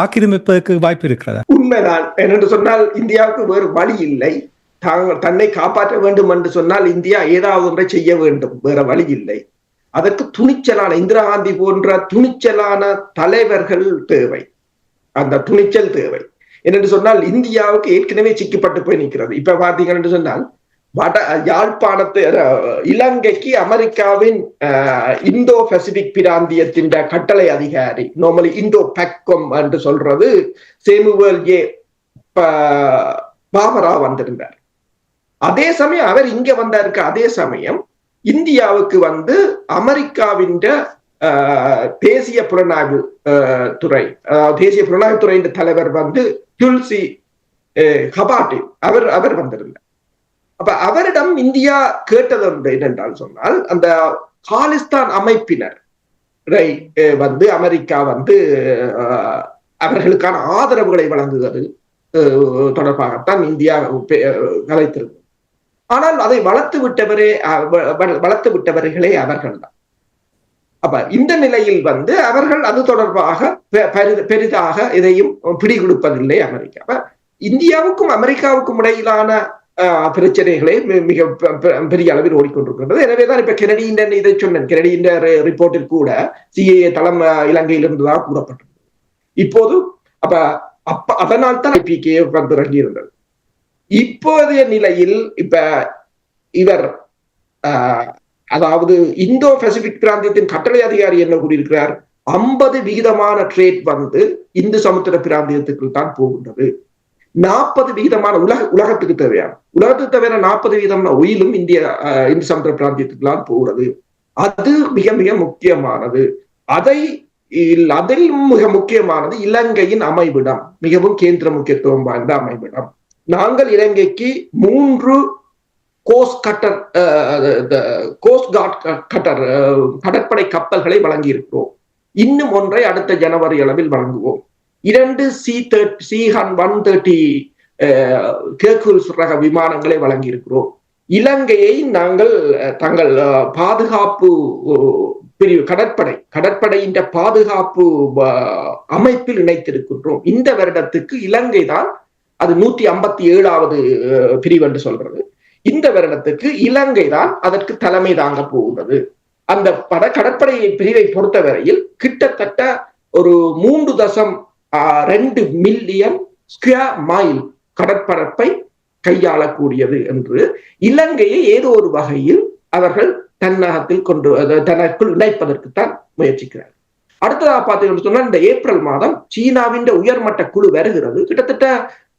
ஆக்கிரமிப்பதற்கு வாய்ப்பு இருக்கிறதா? உண்மைதான். என்று சொன்னால் இந்தியாவுக்கு வேறு வழி இல்லை. தன்னை காப்பாற்ற வேண்டும் என்று சொன்னால் இந்தியா ஏதாவது ஒன்றை செய்ய வேண்டும், வேற வழி இல்லை. அதற்கு துணிச்சலான இந்திரா காந்தி போன்ற துணிச்சலான தலைவர்கள் தேவை. அந்த துணிச்சல் தேவை. என்று சொன்னால் இந்தியாவுக்கு ஏற்கனவே சிக்கப்பட்டு போய் நிற்கிறது. இப்ப பாத்தீங்கன்னு சொன்னால் யாழ்ப்பாணத்து இலங்கைக்கு அமெரிக்காவின் இந்தோ பசிபிக் பிராந்தியத்தின் கட்டளை அதிகாரி, நார்மலி இந்தோ பெக்கோம் என்று சொல்றது சேமுவேல் ஏ பாபரா வந்திருந்தார். அதே சமயம் அவர் இங்க வந்தாருக்கு. அதே சமயம் இந்தியாவுக்கு வந்து அமெரிக்காவின் தேசிய புலனாய்வு துறை, தேசிய புலனாய்வு துறை தலைவர் வந்து துல்சி கபாட்டி அவர் வந்திருந்தார். அப்ப அவரிடம் இந்தியா கேட்டது என்னென்றால் சொன்னால், அந்த காலிஸ்தான் அமைப்பினர் வந்து அமெரிக்கா வந்து அவர்களுக்கான ஆதரவுகளை வழங்குவது தொடர்பாகத்தான் இந்தியா கலைத்திருந்தது. ஆனால் அதை வளர்த்து விட்டவர்களே அவர்கள் தான். அப்ப இந்த நிலையில் வந்து அவர்கள் அது தொடர்பாக பெரிதாக எதையும் பிடிகொடுப்பதில்லை அமெரிக்கா. அப்ப இந்தியாவுக்கும் அமெரிக்காவுக்கும் இடையிலான பிரச்சனைகளே மிக பெரிய அளவில் ஓடிக்கொண்டிருக்கின்றது. எனவேதான் இப்ப கெனடியின் இதை சொன்னேன், கெனடியின் ரிப்போர்ட்டில் கூட சிஏஏ தளம் இலங்கையில் இருந்ததாக கூறப்பட்டது. இப்போது அப்ப அதனால் தான் ஐபிகே வந்து இறங்கி இருந்தது. இப்போதைய நிலையில் இப்ப இவர் அதாவது இந்தோ பசிபிக் பிராந்தியத்தின் கட்டளை அதிகாரி என்ன கூறியிருக்கிறார், 50% ட்ரேட் வந்து இந்து சமுத்திர பிராந்தியத்துக்குள் தான் போகின்றது. 40% உலகத்துக்கு தேவையான 40% ஒயிலும் இந்து சமுத்திர பிராந்தியத்துக்கு தான் போகிறது. அது மிக மிக முக்கியமானது. அதில் மிக முக்கியமானது இலங்கையின் அமைவிடம், மிகவும் கேந்திர முக்கியத்துவம் வாய்ந்த அமைவிடம். நாங்கள் இலங்கைக்கு 3 கோஸ்ட் கார்ட் கடற்படை கப்பல்களை வழங்கி இருக்கிறோம். இன்னும் ஒன்றை அடுத்த ஜனவரி அளவில் வழங்குவோம். 2 C-130 ஹெர்குலஸ் ரக விமானங்களை வழங்கி இருக்கிறோம். இலங்கையை நாங்கள் தங்கள் பாதுகாப்பு பிரிவு கடற்படையின் பாதுகாப்பு அமைப்பில் இணைத்திருக்கின்றோம். இந்த வருடத்துக்கு இலங்கை தான், அது 157வது பிரிவு என்று சொல்றது, இந்த வருடத்துக்கு இலங்கை தான் அதற்கு தலைமை தாங்க போகிறது. அந்த கடற்படை பிரிவை பொறுத்தவரையில் கிட்டத்தட்ட ஒரு 3.2 மில்லியன் ஸ்கொயர் மைல் கடற்பரப்பை கையாளக்கூடியது என்று இலங்கையை ஏதோ ஒரு வகையில் அவர்கள் தன்னகத்தில் தனக்குள் இணைப்பதற்குத்தான் முயற்சிக்கிறார். அடுத்ததாக பார்த்தீங்கன்னு சொன்னா, இந்த ஏப்ரல் மாதம் சீனாவின் உயர்மட்ட குழு வருகிறது. கிட்டத்தட்ட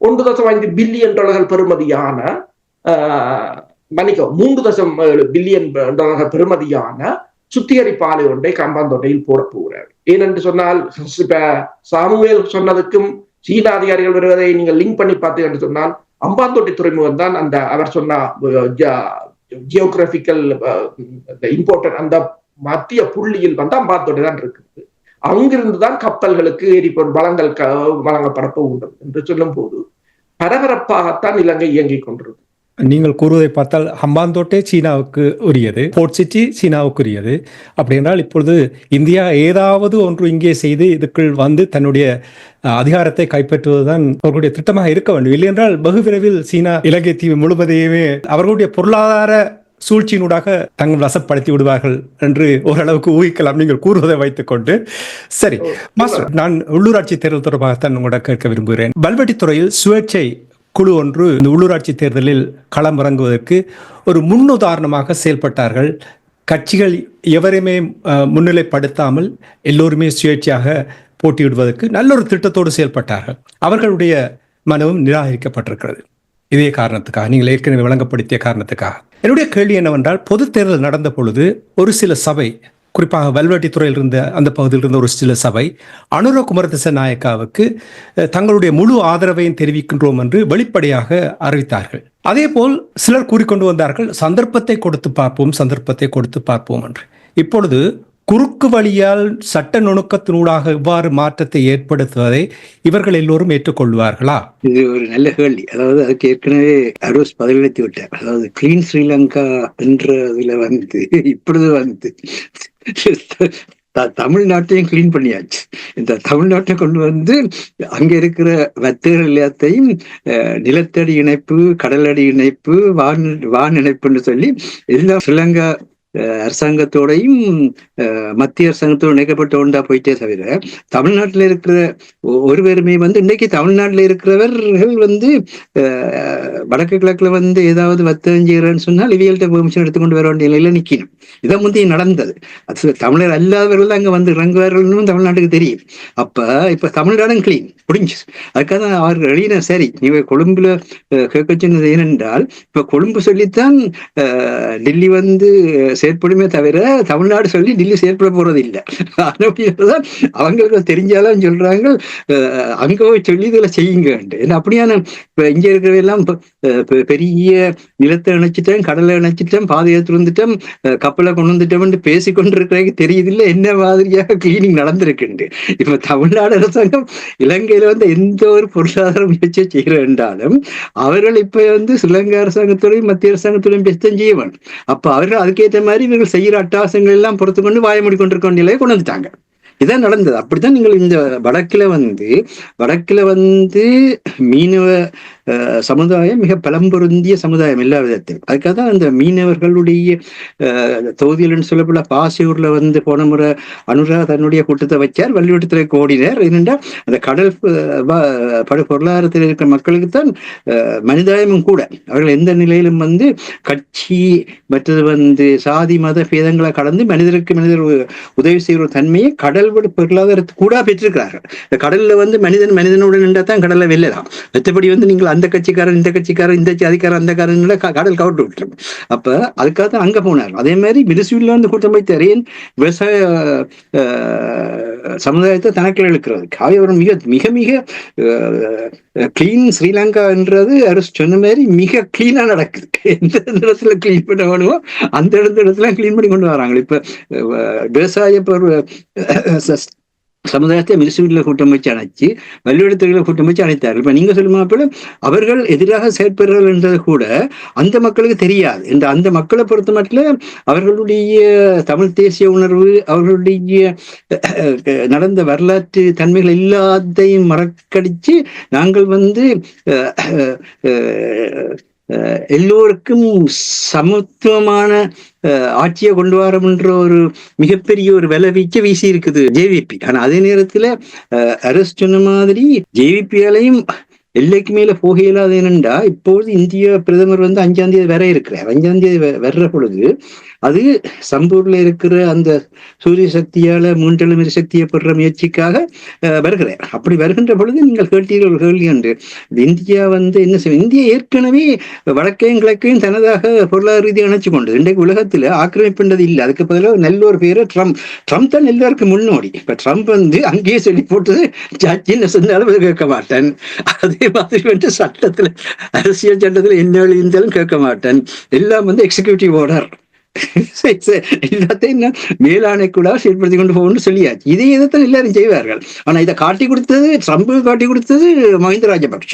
$1.5 பில்லியன் பெறுமதியான 3.7 பில்லியன் பெறுமதியான சுத்திகரிப்பு ஆலை ஒன்றை கம்பாந்தோட்டையில் போட போகிறார். ஏனென்று சொன்னால், இப்ப சாமுவேல் சொன்னதுக்கும் சீன அதிகாரிகள் வருவதை நீங்கள் லிங்க் பண்ணி பார்த்தீங்கன்னு சொன்னால், அம்பாந்தோட்டை துறைமுகம் தான் அவர் சொன்ன ஜியோகிராபிக்கல் இம்பார்ட்டன்ட் அந்த மத்திய புள்ளியில் வந்து அம்பாத்தோடு தான் இருக்குது. அங்கிருந்துதான் கப்பல்களுக்கு எரிபொருள் வளங்கள் வழங்கப்பட போகின்றது என்று சொல்லும் போது பரபரப்பாகத்தான் இலங்கை இயங்கிக் கொண்டிருக்கிறது. நீங்கள் கூறுவதை பார்த்தால் ஹம்பாந்தோட்டே சீனாவுக்கு உரியது, போர்ட் சிட்டி சீனாவுக்கு உரியது. அப்படி என்றால் இப்பொழுது இந்தியா ஏதாவது ஒன்று இங்கே செய்து இதுக்குள் வந்து தன்னுடைய அதிகாரத்தை கைப்பற்றுவதுதான் அவர்களுடைய திட்டமாக இருக்க வேண்டும். இல்லை என்றால் வெகு விரைவில் சீனா இலங்கை தீவு முழுவதையுமே அவர்களுடைய பொருளாதார சூழ்ச்சியினூடாக தங்கள் வசப்படுத்தி விடுவார்கள் என்று ஓரளவுக்கு ஊகிக்கலாம் நீங்கள் கூறுவதை வைத்துக் கொண்டு. சரி மாஸ்டர், நான் உள்ளூராட்சி தேர்தல் தொடர்பாகத்தான் உங்களிடம் கேட்க விரும்புகிறேன். வல்வெட்டித்துறையில் சுயேட்சை குழு ஒன்று இந்த உள்ளூராட்சி தேர்தலில் களமிறங்குவதற்கு ஒரு முன்னுதாரணமாக செயல்பட்டார்கள். கட்சிகள் எவரையுமே முன்னிலைப்படுத்தாமல் எல்லோருமே சுயேட்சையாக போட்டியிடுவதற்கு நல்ல ஒரு திட்டத்தோடு செயல்பட்டார்கள். அவர்களுடைய மனுவும் நிராகரிக்கப்பட்டிருக்கிறது. இதே காரணத்துக்காக, நீங்கள் ஏற்கனவே வழங்கப்படுத்திய காரணத்துக்காக. என்னுடைய கேள்வி என்னவென்றால், பொது தேர்தல் நடந்த பொழுது ஒரு சில சபை, குறிப்பாக வல்வெட்டித்துறையில் இருந்த அந்த பகுதியில் இருந்த ஒரு சில சபை அனுர குமாரதிசாநாயக்காவுக்கு தங்களுடைய முழு ஆதரவையும் தெரிவிக்கின்றோம் என்று வெளிப்படையாக அறிவித்தார்கள். அதே போல் சிலர் கூறிக்கொண்டு வந்தார்கள், சந்தர்ப்பத்தை கொடுத்து பார்ப்போம் என்று. இப்பொழுது குறுக்கு வழியால் சட்ட நுணுக்கத்தினூடாக இவ்வாறு மாற்றத்தை ஏற்படுத்துவதை இவர்கள் எல்லோரும் ஏற்றுக்கொள்வார்களா? இது ஒரு நல்ல கேள்வி. அதாவது அதுக்கு ஏற்கனவே அரோஸ் பதிலளித்து விட்டார். அதாவது கிளீன் ஸ்ரீலங்கா என்ற இதுல வந்து இப்பொழுது வந்து தமிழ்நாட்டையும் கிளீன் பண்ணியாச்சு. இந்த தமிழ்நாட்டை கொண்டு வந்து அங்க இருக்கிற வர்த்தகர்கள் எல்லாத்தையும் நிலத்தடி இணைப்பு, கடலடி இணைப்பு, வான் இணைப்புன்னு சொல்லி எல்லாம் ஸ்ரீலங்கா அரசாங்கத்தோடையும் மத்திய அரசாங்கத்தோடு இணைக்கப்பட்ட ஒன்றா போயிட்டே தவிர தமிழ்நாட்டில் இருக்கிற ஒருவருமே வந்து இன்னைக்கு தமிழ்நாட்டில் இருக்கிறவர்கள் வந்து வடக்கு கிழக்குல வந்து ஏதாவது வர்த்தகம் செய்யறேன்னு சொன்னால் இவியல்கிட்ட பெர்மிஷன் எடுத்துக்கொண்டு வர வேண்டிய நிலையில நிக்கணும். இதை முந்தைய நடந்தது. அது தமிழர் அல்லாதவர்கள் அங்க வந்து இறங்குவார்கள்னு தமிழ்நாட்டுக்கு தெரியும். இப்ப தமிழ்நாடும் கிளீன் முடிஞ்சு. அதுக்காக அவர்கள் எழுதின சரி நீங்க கொழும்புல கேட்க சொன்னது ஏனென்றால் இப்ப கொழும்பு சொல்லித்தான் டெல்லி வந்து செயற்படுமே தவிர தமிழ்நாடு சொல்லி டெல்லி செயற்பட போறது இல்லை. அப்படிதான் அவங்களுக்கு தெரிஞ்சாலும் சொல்றாங்க, அங்க போய் சொல்லி இதுல செய்யுங்க. ஏன்னா அப்படியான இப்ப இங்க இருக்கிறதெல்லாம் பெரிய நிலத்தை இணைச்சிட்டேன், கடலை இணைச்சிட்டேன், பாதையத்து வந்துட்டோம், கப்பலை கொண்டு வந்துட்டோம் பேசிக்கொண்டு இருக்கிறதுக்கு தெரியுதில்லை என்ன மாதிரியாக கிளீனிங் நடந்திருக்கு. இப்ப தமிழ்நாடு அரசாங்கம் இலங்கையில வந்து எந்த ஒரு பொருளாதார முயற்சியை செய்கிற என்றாலும் அவர்கள் இப்ப வந்து ஸ்ரீலங்கா அரசாங்கத்தோடையும் மத்திய அரசாங்கத்தோடையும் பேசத்தான் செய்ய வேண்டும். அப்ப அவர்கள் அதுக்கேற்ற மாதிரி இவர்கள் செய்யற அட்டாசங்கள் எல்லாம் பொறுத்து கொண்டு வாய மூடி கொண்டிருக்க நிலையை கொண்டு வந்துட்டாங்க. இதான் நடந்தது. அப்படித்தான் நீங்கள் இந்த வடக்குல வந்து மீனவ சமுதாயம் மிக பலம்பொருந்திய சமுதாயம் எல்லா விதத்திலும். அதுக்காக தான் அந்த மீனவர்களுடைய தொகுதியில் சொல்லப்பட்ட பாசியூர்ல வந்து போன முறை அனுரா தன்னுடைய கூட்டத்தை வச்சார், வள்ளிவட்டத்துல ஓடினார். என்னென்றா அந்த கடல் பொருளாதாரத்தில் இருக்கிற மக்களுக்கு தான் மனிதாயமும் கூட. அவர்கள் எந்த நிலையிலும் வந்து கட்சி மற்றது வந்து சாதி மத பேதங்களை கடந்து மனிதருக்கு மனிதர் உதவி செய்கிற தன்மையை கடல் பொருளாதாரத்துக்கு கூட பெற்றிருக்கிறார்கள். இந்த கடல்ல வந்து மனிதனுடன் நின்றா தான் கடலை வெல்லலாம். மற்றபடி வந்து நீங்கள் அந்த கட்சிக்காரன் இந்த கட்சிக்காரன் இந்த அதிகாரம் அந்த காரன் கடல் கவுட்டு விட்டுரும். அப்ப அதுக்காக தான் அங்க போனார். அதே மாதிரி மினிஸ்ட்ரியில வந்து கூட்டம் வைத்தார். ஏன் விவசாய சமுதாயத்தை தனக்கில் இழுக்கிறதுக்கு. அவர் மிக மிக மிக கிளீன் ஸ்ரீலங்கா என்றது அரசு சொன்ன மாதிரி மிக கிளீனா நடக்குது. எந்த இடத்துல கிளீன் பண்ண வேணுமோ அந்த இடத்துல கிளீன் பண்ணி கொண்டு வராங்க. இப்ப விவசாய சமுதாயத்தை மினிஸ்ட்ரியில கூட்டம் வச்சு அணைச்சு வல்லுவெடுத்துறையில கூட்டம் வச்சு அணைத்தார்கள். இப்ப நீங்க சொல்லுமா அவர்கள் எதிராக செயற்படுறார்கள் என்றது கூட அந்த மக்களுக்கு தெரியாது. இந்த அந்த மக்களை பொறுத்த மட்டும் அவர்களுடைய தமிழ் தேசிய உணர்வு, அவர்களுடைய நடந்த வரலாற்று தன்மைகள் எல்லாத்தையும் மறக்கடிச்சு நாங்கள் வந்து எல்லோருக்கும் சமத்துவமான ஆட்சியை கொண்டு வரோம்ன்ற ஒரு மிகப்பெரிய ஒரு விலை வீசி இருக்குது ஜேவிபி. ஆனா அதே நேரத்துல அரசு சொன்ன மாதிரி ஜேவிபியாலையும் எல்லைக்கு மேல போக இயலாது. என்னண்டா இப்போது இந்திய பிரதமர் வந்து 5ஆம் தேதி வர இருக்கிறார். 5ஆம் தேதி வர்ற பொழுது அது சம்பூர்ல இருக்கிற அந்த சூரிய சக்தியால மூன்றெழுமரி சக்தியை பெற முயற்சிக்காக வருகிறார். அப்படி வருகின்ற பொழுது நீங்கள் கேட்டீர்கள் கேள்வி என்று இந்தியா வந்து என்ன செய்யும்? இந்தியா ஏற்கனவே வடக்கையும் கிழக்கையும் தனதாக பொருளாதார ரீதியாக இணைச்சு கொண்டு இன்றைக்கு உலகத்துல ஆக்கிரமிப்புன்றது இல்லை. அதுக்கு பதிலாக நல்ல ஒரு பேரு ட்ரம்ப் தான் எல்லாருக்கும் முன்னோடி. இப்ப ட்ரம்ப் வந்து அங்கேயே சொல்லி போட்டது என்ன சொன்னாலும் கேட்க மாட்டேன். அதே அதே மாதிரி வந்து சட்டத்துல, அரசியல் சட்டத்துல என்ன எழுதியிருந்தாலும் கேட்க மாட்டேன். எல்லாம் வந்து எக்ஸிகியூட்டிவ் ஆர்டர். எல்லாத்தையும் மேலாணை கூட செயல்படுத்தி கொண்டு போகணும்னு சொல்லியாச்சு. இதே இதைத்தான் எல்லாரும் செய்வார்கள். ஆனா இதை காட்டி கொடுத்தது, ட்ரம்ப் காட்டி கொடுத்தது மஹிந்த ராஜபக்ஷ.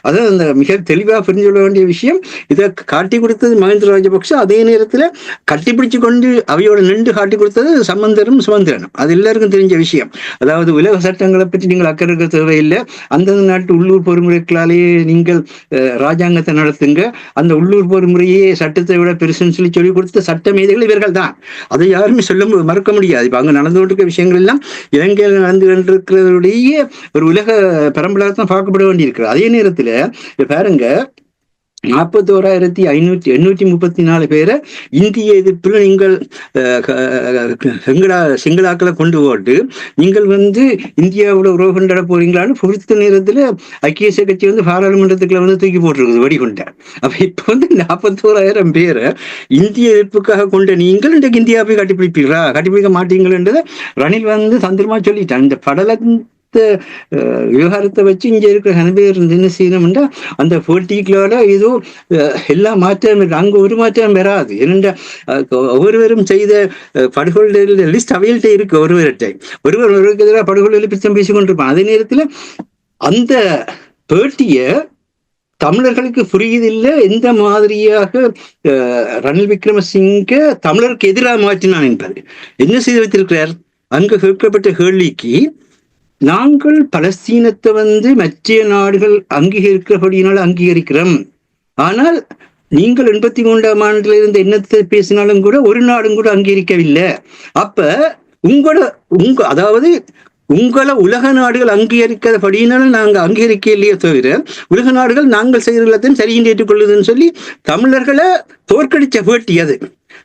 அதான் அந்த மிக தெளிவாக புரிஞ்சு கொள்ள வேண்டிய விஷயம். இதை காட்டி கொடுத்தது மஹிந்த ராஜபக்ஷ. அதே நேரத்தில் கட்டிப்பிடிச்சு கொண்டு அவையோட நின்று காட்டி கொடுத்தது சம்பந்தரும் சுமந்திரனும். அது எல்லாருக்கும் தெரிஞ்ச விஷயம். அதாவது உலக சட்டங்களை பற்றி நீங்கள் அக்கறை இருக்க தேவையில்லை. அந்தந்த நாட்டு உள்ளூர் பொறுமுறைகளாலேயே நீங்கள் ராஜாங்கத்தை நடத்துங்க. அந்த உள்ளூர் பொறுமுறையே சட்டத்தை விட பெருசுன்னு சொல்லி கொடுத்த சட்ட மேதைகள் இவர்கள் தான். அதை யாருமே சொல்ல மறுக்க முடியாது. இப்ப அங்க நடந்து கொண்டிருக்க விஷயங்கள் எல்லாம் இலங்கையில் நடந்து கொண்டிருக்கிறதுடைய ஒரு உலக பரம்பலாக பார்க்கப்பட வேண்டியிருக்கிறது. அதே நேரத்துல பாருங்க, 41,834 பேரை இந்திய எதிர்ப்பில் நீங்கள் சிங்களாக்களை கொண்டு போட்டு நீங்கள் வந்து இந்தியாவோட உறவு கொண்டாட போறீங்களான்னு பொறுத்த நேரத்தில் ஐக்கிய தேசிய கட்சி வந்து பாராளுமன்றத்துக்குள்ள வந்து தூக்கி போட்டிருக்குது வெடிகுண்ட. அப்ப இப்ப வந்து 41,000 பேரை இந்திய எதிர்ப்புக்காக கொண்ட நீங்கள் இன்றைக்கு இந்தியா போய் கட்டிப்பிடிப்பீங்களா, கட்டிப்பிடிக்க மாட்டீங்களன்றதை ரணில் வந்து தந்திரமா சொல்லிட்டான். இந்த படல விவகாரத்தை வச்சு இங்க இருக்கிற கனபேர் என்ன செய்யணும்னா அந்த போட்டிகளோட ஏதோ எல்லா மாற்றம் இருக்கு. அங்க ஒரு மாற்றம் வராது. ஏனென்றா ஒவ்வொருவரும் செய்த படுகொலை லிஸ்ட் அவையில்கிட்ட இருக்கு. ஒருவருக்கு எதிராக படுகொலை பிரச்சனை பேசிக்கொண்டிருப்பான். அதே நேரத்துல அந்த பேட்டிய தமிழர்களுக்கு புரியுதில்லை எந்த மாதிரியாக ரணில் விக்ரமசிங்க தமிழருக்கு எதிராக மாற்றினான் என்பது. என்ன செய்து வைத்திருக்கிறார்? அங்கு கேட்கப்பட்ட கேள்விக்கு, நாங்கள் பலஸ்தீனத்தை வந்து மற்ற நாடுகள் அங்கீகரிக்கிறபடியினால் அங்கீகரிக்கிறோம், ஆனால் நீங்கள் 83ஆம் ஆண்டுல இருந்து என்னத்தை பேசினாலும் கூட ஒரு நாடும் கூட அங்கீகரிக்கவில்லை. அப்ப அதாவது உங்களை உலக நாடுகள் அங்கீகரிக்கிறபடியினாலும் நாங்க அங்கீகரிக்க இல்லையே தவிர உலக நாடுகள் நாங்கள் செய்கிறதையும் சரியின் ஏற்றுக்கொள்ளுதுன்னு சொல்லி தமிழர்களை தோற்கடிச்ச பேட்டி அது.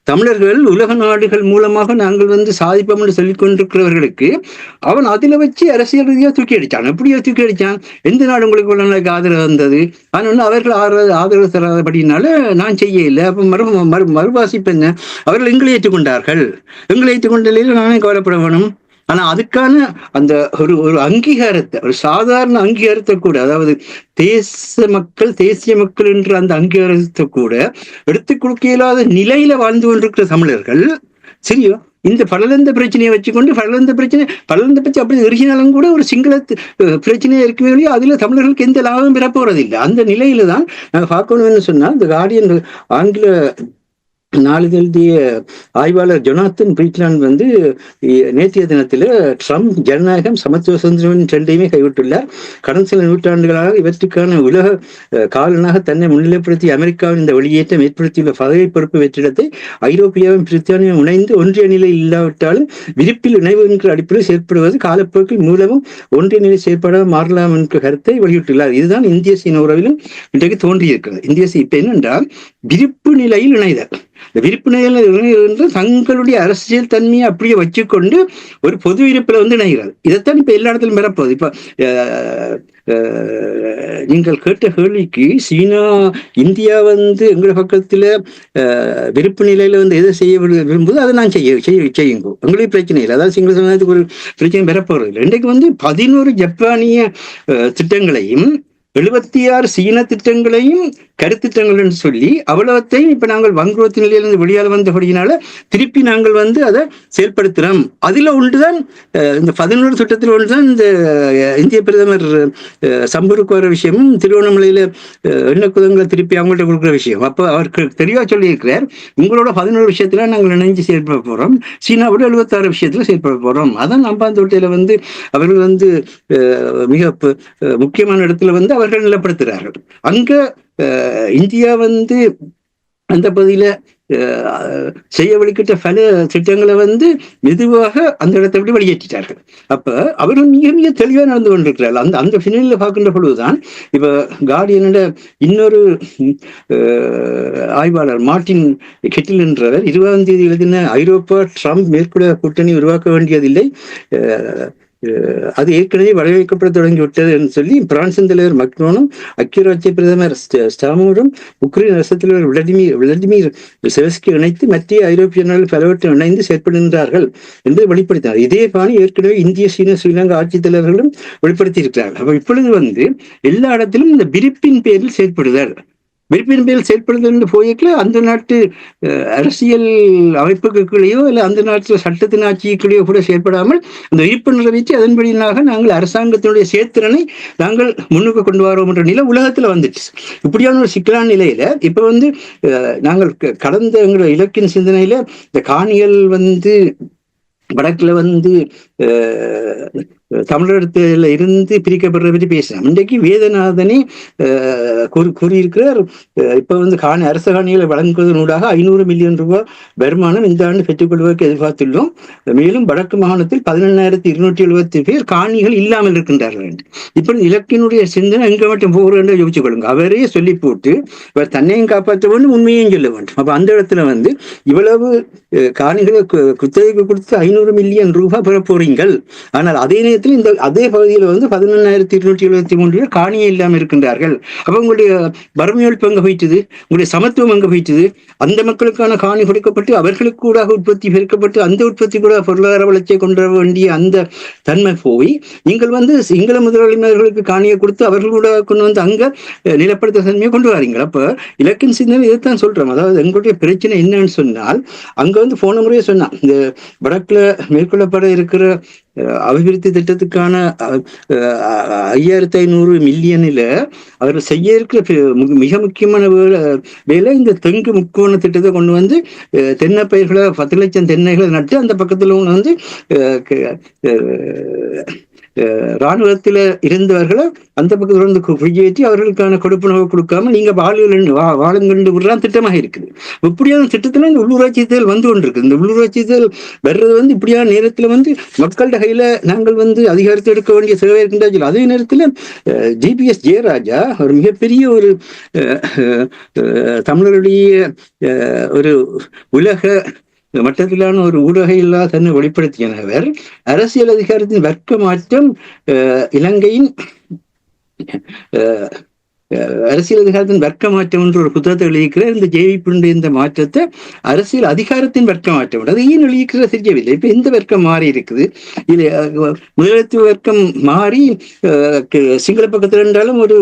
தமிழர்கள் உலக நாடுகள் மூலமாக நாங்கள் வந்து சாதிப்போம் என்று சொல்லிக் கொண்டிருக்கிறவர்களுக்கு அவன் அதில் வச்சு அரசியல் ரீதியாக தூக்கி அடித்தான். எப்படியோ தூக்கி அடித்தான்? எந்த நாடு உங்களுக்கு ஆதரவு வந்தது? ஆனால் அவர்கள் ஆதரவு தராதபடினால நான் செய்ய இல்லை. அப்போ மறுவாசிப்பு என்ன? அவர்கள் எங்களை ஏற்றுக்கொண்டார்கள். எங்களை ஏற்றுக்கொண்ட நிலையில் நானே கவலைப்பட வேணும். ஆனா அதுக்கான அந்த ஒரு அங்கீகாரத்தை, ஒரு சாதாரண அங்கீகாரத்தை கூட, அதாவது தேசிய மக்கள் என்ற அந்த அங்கீகாரத்தை கூட எடுத்துக் கொடுக்க இயலாத நிலையில வாழ்ந்து கொண்டிருக்கிற தமிழர்கள் சரியோ இந்த பலந்த பிரச்சனையை வச்சுக்கொண்டு பலந்த பிரச்சனை அப்படி இறுகினாலும் கூட ஒரு சிங்கள பிரச்சனையா இருக்கவே இல்லையோ அதுல தமிழர்களுக்கு எந்த லாபமும் பெறப்போறதில்லை. அந்த நிலையில தான் நாங்கள் பார்க்கணும்னு சொன்னா, இந்த கார்டியன் ஆங்கில நாளிதழிய ஆய்வாளர் ஜொனாத்தன் பிரீட்லாண்ட் வந்து நேற்றைய தினத்துல ட்ரம்ப் ஜனநாயகம் சமத்துவ சுதந்திரம் ரெண்டையுமே கைவிட்டுள்ளார். கடந்த சில நூற்றாண்டுகளாக இவற்றுக்கான உலக காலனாக தன்னை முன்னிலைப்படுத்தி அமெரிக்காவின் இந்த வெளியேற்றம் ஏற்படுத்தியுள்ள பதவி பொறுப்பு வெற்றிடத்தை ஐரோப்பியாவும் பிரித்தானியாவும் இணைந்து ஒன்றிய நிலை இல்லாவிட்டாலும் விருப்பில் இணைவு என்கிற அடிப்படையில் செயற்படுவது காலப்போக்கில் மூலமும் ஒன்றிய நிலை செயற்பாடாக மாறலாம் என்ற கருத்தை வெளியிட்டுள்ளார். இதுதான் இந்திய சீன உறவிலும் இன்றைக்கு தோன்றியிருக்கிறது. இந்திய இப்ப என்னென்றால் விருப்பு நிலையில் இணைதல். இந்த விருப்பு நிலையில் தங்களுடைய அரசியல் தன்மையை அப்படியே வச்சுக்கொண்டு ஒரு பொது இருப்பில் வந்து இணைகிறது. இதைத்தான் இப்ப எல்லா இடத்திலும் பெறப்போகுது. இப்ப நீங்கள் கேட்ட கேள்விக்கு, சீனா இந்தியா வந்து எங்களோட பக்கத்துல விருப்பு நிலையில வந்து எதை செய்ய விரும்புதோ அதை நான் செய்யுங்க, எங்களுக்கு பிரச்சனை இல்லை. அதாவது சிங்கள சமுதாயத்துக்கு ஒரு பிரச்சனை பெறப்போறது இல்லை. இன்றைக்கு வந்து 11 ஜப்பானிய திட்டங்களையும் 76 சீன திட்டங்களையும் கருத்திட்டங்கள் என்று சொல்லி அவ்வளவத்தையும் இப்ப நாங்கள் வங்குரோத்து நிலையிலிருந்து வெளியால் வந்தபடியினால திருப்பி நாங்கள் வந்து அதை செயல்படுத்துறோம். அதுல ஒன்றுதான் இந்த 11 திட்டத்தில் ஒன்றுதான் இந்த இந்திய பிரதமர் சம்பூருக்கு வர விஷயமும் திருவண்ணாமலையில எண்ணக்குதங்களை திருப்பி அவங்கள்ட்ட கொடுக்குற விஷயம். அப்போ அவருக்கு தெளிவா சொல்லியிருக்கிறார், உங்களோட 11 விஷயத்துல நாங்கள் இணைஞ்சு செயல்பட போறோம், சீனாவோட 76 விஷயத்துல செயல்பட போறோம். அதான் நம்பாந்தோட்டையில வந்து அவர்கள் வந்து மிக முக்கியமான இடத்துல வந்து அவர்கள் நிலப்படுத்துகிறார்கள். அங்க இந்தியா வந்து அந்த பகுதியில செய்ய வழிகிட்ட பல திட்டங்களை வந்து மெதுவாக அந்த இடத்தை விட்டு வெளியேற்றிட்டார்கள். அப்ப அவர்கள் மிக மிக தெளிவா நடந்து கொண்டிருக்கிறார்கள். அந்த பின்னணியில பார்க்கின்ற பொழுதுதான் இப்ப கார்டியனோட இன்னொரு ஆய்வாளர் மார்டின் கெட்டில் என்றவர் 20ஆம் தேதி எழுதின ஐரோப்பா ட்ரம்ப் மேற்கொள்ள கூட்டணி உருவாக்க வேண்டியதில்லை, அது ஏற்கனவே வரவேற்கப்பட தொடங்கிவிட்டது என்று சொல்லி பிரான்சின் தலைவர் மக்ரோனும் ஐக்கிய ராஜ்ய பிரதமர் ஸ்டாமரும் உக்ரைன் அரசு தலைவர் விளாடிமிர் செலஸ்கி இணைத்து மத்திய ஐரோப்பிய நாடுகள் பலவற்றை இணைந்து செயற்படுகின்றார்கள் என்று வெளிப்படுத்தினார். இதே பாணி ஏற்கனவே இந்திய, சீன, ஸ்ரீலங்கா ஆட்சித் தலைவர்களும் வெளிப்படுத்தி இருக்கிறார்கள். அப்ப இப்பொழுது எல்லா இடத்திலும் இந்த விருப்பின் பேரில் செயற்படுதல் செயல்படுதல் என்று போயிருக்கல அந்த நாட்டு அரசியல் அமைப்புகளுக்குள்ளேயோ இல்லை அந்த நாட்டில் சட்டத்தின் ஆட்சிக்குள்ளேயோ கூட செயற்படாமல் அந்த விருப்ப நிறைவேற்றி அதன்படியாக நாங்கள் அரசாங்கத்தினுடைய செயற்திறனை நாங்கள் முன்னுக்கு கொண்டு வரோம் என்ற நிலை உலகத்துல வந்துச்சு. இப்படியான ஒரு சிக்கலான நிலையில இப்ப நாங்கள் கடந்த எங்களுடைய இலக்கின் சிந்தனையில இந்த காணிகள் வடக்குல தமிழகத்துல இருந்து பிரிக்கப்படுற பற்றி பேசலாம். இன்றைக்கு வேதநாதனே கூறியிருக்கிறார். இப்ப அரச காணிகளை வழங்குவதனூடாக 500 மில்லியன் ரூபாய் வருமானம் இந்த ஆண்டு பெற்றுக்கொள்வதற்கு எதிர்பார்த்துள்ளோம். மேலும் வடக்கு மாகாணத்தில் 11,270 பேர் காணிகள் இல்லாமல் இருக்கின்றார்கள். இப்படி இலக்கினுடைய சிந்தனை எங்க மட்டும் போகிறோம் என்று யோசிச்சு கொள்ளுங்க. அவரே சொல்லி போட்டு இவர் தன்னையும் காப்பாற்ற வேண்டும், உண்மையையும் சொல்ல வேண்டும். அப்ப அந்த இடத்துல இவ்வளவு காணிகளை குத்தகைக்கு கொடுத்து 500 மில்லியன் ரூபாய் பெற போறீங்கள். ஆனால் அதே அதே பகுதியில் 11,273 பேர் காணியே இல்லாமல் இருக்கின்றார்கள். அப்ப உங்களுடைய வறுமையொழிப்பு எங்க போயிட்டது? உங்களுடைய சமத்துவம் எங்க போயிட்டது? அந்த மக்களுக்கான காணி கொடுக்கப்பட்டு அவர்களுக்கு கூட உற்பத்தி பெருக்கப்பட்டு அந்த உற்பத்தி கூட பொருளாதார வளர்ச்சியை கொண்டு வர வேண்டிய அந்த தன்மை போய் நீங்கள் சிங்கள முதலாளிமார்களுக்கு காணியை கொடுத்து அவர்கள் கூட கொண்டு அங்க நிலப்படுத்த தன்மையை கொண்டு வரீங்க. அப்ப இலக்கின் சிந்தனை இதைத்தான் சொல்றோம். அதாவது எங்களுடைய பிரச்சனை என்னன்னு சொன்னால், அங்க போன முறையே சொன்னா இந்த வடக்குல மேற்கொள்ளப்பட இருக்கிற அபிவிருத்தி திட்டத்துக்கான 5,500 மில்லியனில் அவர் செய்ய இருக்கிற மிக முக்கியமான வேலை இந்த தெங்கு முக்கோண திட்டத்தை கொண்டு தென்னைப்பயிர்களை 10 லட்சம் தென்னைகளை நட்டு அந்த பக்கத்துல இராணுவத்தில் இருந்தவர்களை அந்த பக்கத்துல குடியேற்றி அவர்களுக்கான கொடுப்பனவை கொடுக்காம நீங்க வாழுங்கண்டு விடுறான் திட்டமாக இருக்குது. இப்படியான திட்டத்துல இந்த உள்ளூராட்சி தேர்தல் கொண்டிருக்கு. இந்த உள்ளூராட்சி தேர்தல் வர்றது இப்படியான நேரத்துல மக்கள்கிட்ட கையில நாங்கள் அதிகாரத்தை எடுக்க வேண்டிய தேவை இருக்கின்ற. அதே நேரத்துல ஜிபிஎஸ் ஜெயராஜா ஒரு மிகப்பெரிய ஒரு தமிழருடைய ஒரு உலக மட்டத்திலான ஒரு ஊடக இல்லா தன்னை வெளிப்படுத்தியவர் அரசியல் அதிகாரத்தின் வர்க்க மாற்றம் இலங்கையின் அரசியல் அதிகாரத்தின் வர்க்க மாற்றம் என்று ஒரு புத்தகத்தை எழுதியிருக்கிறார். இந்த ஜேவிபியுடைய இந்த மாற்றத்தை அரசியல் அதிகாரத்தின் வர்க்க மாற்றம் அது ஏன் எழுதியிருக்கிற தெரியவில்லை. இப்ப இந்த வர்க்கம் மாறி இருக்குது. இது முதலமைச்சர் வர்க்கம் மாறி சிங்கள பக்கத்தில் இருந்தாலும் ஒரு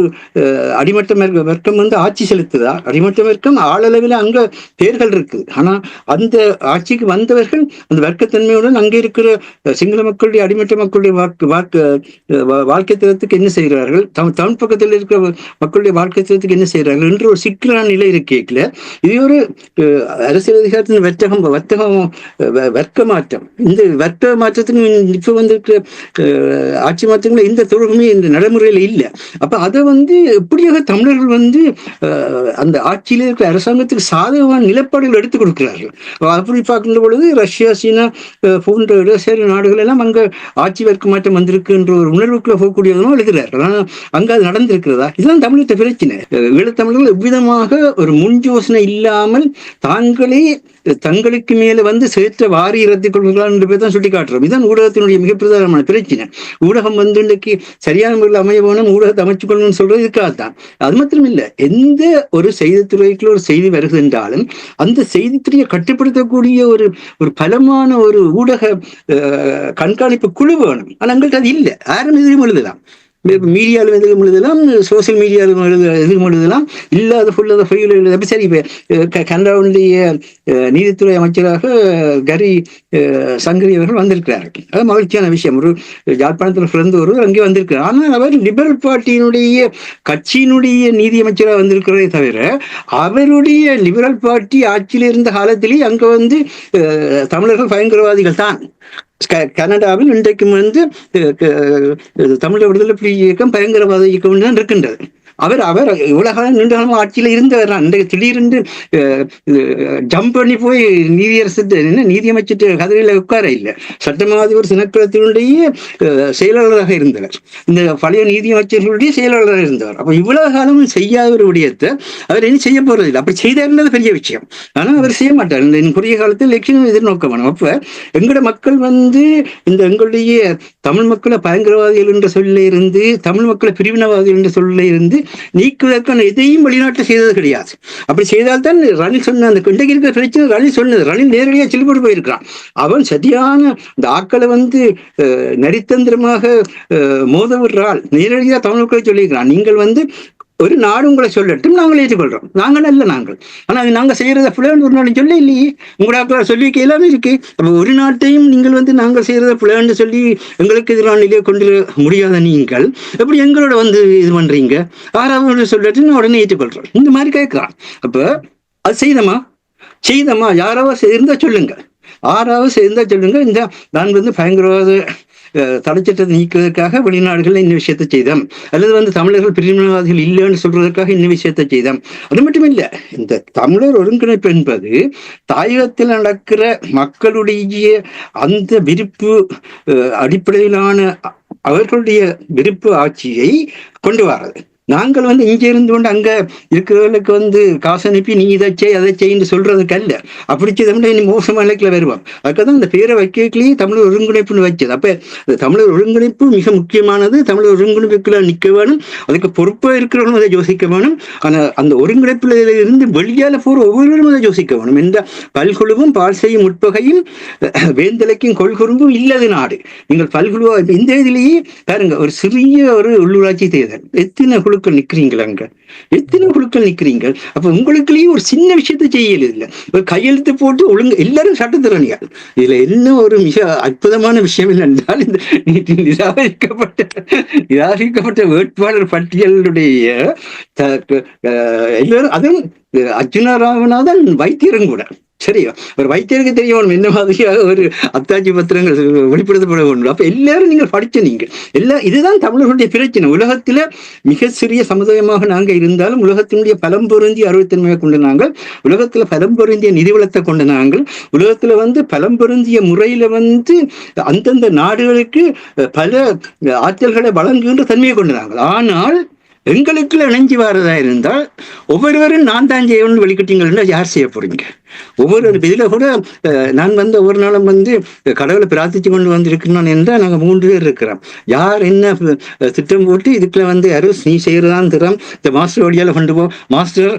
அடிமட்ட வர்க்கம் ஆட்சி செலுத்துதா? அடிமட்ட வர்க்கம் ஆளளவில் அங்க பேர்கள் இருக்குது. ஆனா அந்த ஆட்சிக்கு வந்தவர்கள் அந்த வர்க்கத்தன்மையுடன் அங்கே இருக்கிற சிங்கள மக்களுடைய அடிமட்ட மக்களுடைய வாழ்க்கை தரத்துக்கு என்ன செய்கிறார்கள், தமிழ் பக்கத்தில் இருக்கிற மக்களுடைய வாழ்க்கை தரத்துக்கு என்ன செய்யறாங்க என்று ஒரு சிக்கலான நிலை இருக்கேக்கல. இது ஒரு அரசியல் அதிகாரத்தின் வர்க்க மாற்றம். இந்த வர்க்க மாற்றத்துக்கு இப்ப வந்திருக்கிற ஆட்சி மாற்றங்கள இந்த தொடர்புமே இந்த நடைமுறையில இல்லை. அப்ப அதை எப்படியாக தமிழர்கள் அந்த ஆட்சியில இருக்கிற அரசாங்கத்துக்கு சாதகமான நிலப்பாடுகள் எடுத்துக் கொடுக்கிறார்கள். அப்படி பார்க்கின்ற பொழுது ரஷ்யா, சீனா போன்ற இடசேரி நாடுகள் எல்லாம் அங்க ஆட்சி வர்க்க மாற்றம் வந்திருக்கு என்ற ஒரு உணர்வுக்குள்ள போகக்கூடியதும் எழுதுகிறார்கள். ஆனா அங்க அது நடந்திருக்கிறதா? இதுதான் தமிழ் பிரச்சனை. ஈழத்தமிழர்கள் எவ்விதமாக ஒரு முன் யோசனை இல்லாமல் தாங்களே தங்களுக்கு மேல சேர்த்த வாரி இறத்திக் கொள்கிறார்கள் என்று பேர் தான் சுட்டி காட்டுறோம். இதுதான் ஊடகத்தினுடைய மிக பிரதானமான பிரச்சனை. ஊடகம் இன்றைக்கு சரியான முறையில் அமைய வேணும், ஊடகத்தை அமைச்சுக் கொள்ளணும்னு சொல்றது இதுக்காகத்தான். அது மாத்திரம் இல்லை, எந்த ஒரு செய்தித்துறைக்குள்ள ஒரு செய்தி வருகிறது என்றாலும் அந்த செய்தித்துறையை கட்டுப்படுத்தக்கூடிய ஒரு பலமான ஒரு ஊடக கண்காணிப்பு குழு வேணும். ஆனா எங்கள்கிட்ட அது இல்லை. யாரும் எதிரும் எழுதலாம், மீடியாவில் எதுவும் எழுதலாம், சோசியல் மீடியாவில் எதுவும் எழுதலாம், இல்லாத ஃபுல்லாத ஃபைல் எழுத. சரி, இப்போ கனடாவுடைய நீதித்துறை அமைச்சராக கரி சங்கரி அவர்கள் வந்திருக்கிறார்கள். அது மகிழ்ச்சியான விஷயம். ஒரு யாழ்ப்பாணத்தில் பிறந்த ஒருவர் அங்கே வந்திருக்கிறார். ஆனால் அவர் லிபரல் பார்ட்டியினுடைய கட்சியினுடைய நீதி அமைச்சராக வந்திருக்கிறதே தவிர அவருடைய லிபரல் பார்ட்டி ஆட்சியில் இருந்த காலத்திலேயே அங்கே தமிழர்கள் பயங்கரவாதிகள் தான். கனடாவில் இன்றைக்கும் தமிழக விடுதலை புலி இயக்கம் பயங்கரவாத இயக்கம் தான் இருக்கின்றது. அவர் அவர் இவ்வளவு காலம் நீண்ட காலமாக ஆட்சியில் இருந்தவர் தான். இன்றைக்கு திடீரென்று ஜம்ப் பண்ணி போய் நீதியமைச்சிட்டு கதிரையில் உட்கார இல்லை. சட்டமா அதிபர் திணைக்களத்தினுடைய செயலாளராக இருந்தவர், இந்த பழைய நீதியமைச்சர்களுடைய செயலாளராக இருந்தவர். அப்ப இவ்வளவு காலமும் செய்யாத ஒரு விடயத்தை அவர் இனி செய்ய போறதில்லை. அப்படி செய்தாருன்றது பெரிய விஷயம். ஆனா அவர் செய்ய மாட்டார். இந்த குறுகிய காலத்தில் எலெக்ஷன் எதிர்நோக்க வேணும். அப்ப எங்கட மக்கள் இந்த எங்களுடைய தமிழ் மக்களை பயங்கரவாதிகள் என்ற சொல்ல இருந்து, தமிழ் மக்களை பிரிவினவாதிகள் என்ற சொல்ல இருந்து நீக்குவதற்கான எதையும் வெளிநாட்டில் செய்தது கிடையாது. அப்படி செய்தால்தான் ரணில் சொன்ன அந்த இன்றைக்கு இருக்கிற பிரச்சனை ரணில் சொன்னது. ரணில் நேரடியாக செல்லுபடி போயிருக்கிறான். அவன் சரியான இந்த ஆக்களை நரித்தந்திரமாக மோத விடுறாள். நேரடியாக தமிழ் மக்களை சொல்லியிருக்கிறான், நீங்கள் ஒரு நாடு உங்களை சொல்லட்டும், நாங்கள் ஏற்றுக்கொள்றோம். நாங்கள் அல்ல நாங்கள். ஆனா நாங்க செய்யறத பிள்ளைன்னு ஒரு நாள் சொல்ல இல்லையே. உங்களோட சொல்லி எல்லாமே இருக்கு. அப்ப ஒரு நாட்டையும் நீங்கள் நாங்கள் செய்யறத பிள்ளைன்னு சொல்லி எங்களுக்கு எதிரான நிலையை கொண்டு முடியாத நீங்கள் எப்படி எங்களோட இது பண்றீங்க? ஆறாவது சொல்லட்டு நான் உடனே ஏற்றுக்கொள்றோம். இந்த மாதிரி கேட்கிறான். அப்ப அது செய்தமா யாராவது இருந்தா சொல்லுங்க, ஆறாவது சேர்ந்தா சொல்லுங்க. இந்த நான் பயங்கரவாத தடைச்சட்டத்தை நீக்குவதற்காக வெளிநாடுகள் இந்த விஷயத்தை செய்தோம், அல்லது தமிழர்கள் பிரிவினவாதிகள் இல்லைன்னு சொல்றதற்காக இந்த விஷயத்தை செய்தோம். அது மட்டும் இல்லை, இந்த தமிழர் ஒருங்கிணைப்பு என்பது தாயகத்தில் நடக்கிற மக்களுடைய அந்த விருப்பு அடிப்படையிலான அவர்களுடைய விருப்பு ஆட்சியை கொண்டு வர்றது. நாங்கள் இங்க இருந்து கொண்டு அங்க இருக்கிறவர்களுக்கு காசு அனுப்பி நீ இதை அதை செய்யு சொல்றதுக்கு அல்ல. அப்படி செய்தோம்னா இனி மோசமான நிலைக்குள்ள வருவோம். அதுக்காகதான் இந்த பேரை வைக்கலையே தமிழர் ஒருங்கிணைப்புன்னு வச்சது. அப்ப இந்த தமிழர் ஒருங்கிணைப்பு மிக முக்கியமானது. தமிழர் ஒருங்கிணைப்புக்குள்ள நிற்க வேணும், அதுக்கு பொறுப்பா இருக்கிறவங்களும் அதை யோசிக்க வேணும். ஆனா அந்த ஒருங்கிணைப்புல இருந்து வெளியால போற ஒவ்வொருவரும் அதை யோசிக்க வேணும். என்ற பல்குழுவும் பால் செய்யும் உட்பகையும் வேந்தலைக்கும் கொள்குறும்பும் இல்லது நாடு. நீங்கள் பல்குழுவா இந்த இதுலயே பாருங்க, ஒரு சிறிய ஒரு உள்ளூராட்சி தேர்தல் எத்தனை குழுக்கள் நிக்கிறீங்களாங்க, எத்தனை குழுக்கள் நிக்கிறீங்க. அப்ப உங்களுக்குள்ளேயே ஒரு சின்ன விஷயத்தை செய்யல இல்லை, கையெழுத்து போட்டு ஒழுங்கு எல்லாரும் சட்டத்திறனிகள். இதுல என்ன ஒரு மிக அற்புதமான விஷயம் என்னென்றால், இந்த நிராகரிக்கப்பட்ட வேட்பாளர் பட்டியலுடைய எல்லாரும், அதுவும் அர்ஜுனா ராமநாதன் வைத்தியரும் கூட. சரியா, ஒரு வைத்தியருக்கு தெரியணும் என்ன மாதிரியாக ஒரு அத்தாட்சி பத்திரங்கள் வெளிப்படுத்தப்பட வேண்டும். அப்ப எல்லாரும் நீங்கள் படிச்ச இதுதான் தமிழர்களுடைய பிரச்சனை. உலகத்துல மிக சிறிய சமுதாயமாக நாங்க இருந்தாலும் உலகத்தினுடைய பலம் பொருந்திய அறுபத்தன்மையை கொண்டு நாங்கள், உலகத்துல பலம் பொருந்திய நிதிவளத்தை கொண்டு நாங்கள், உலகத்துல பலம் பொருந்திய முறையில அந்தந்த நாடுகளுக்கு பல ஆற்றல்களை வழங்குகின்ற தன்மையை கொண்டு நாங்கள். ஆனால் எங்களுக்குள்ள இணைஞ்சு வரதா இருந்தால் ஒவ்வொருவரும் நான் தான் செய்யணும்னு வெளிக்கிட்டீங்கன்னா யார் செய்ய போறீங்க? ஒவ்வொரு இதுல கூட நான் ஒவ்வொரு நாளும் கடவுளை பிரார்த்திச்சு கொண்டு வந்திருக்கணும் என்றால் நாங்கள் 3 பேர் இருக்கிறோம். யார் என்ன திட்டம் போட்டு இதுக்குள்ள அருஸ் நீ செய்யறதான் திறம், இந்த மாஸ்டர் வழியால கொண்டு போ, மாஸ்டர்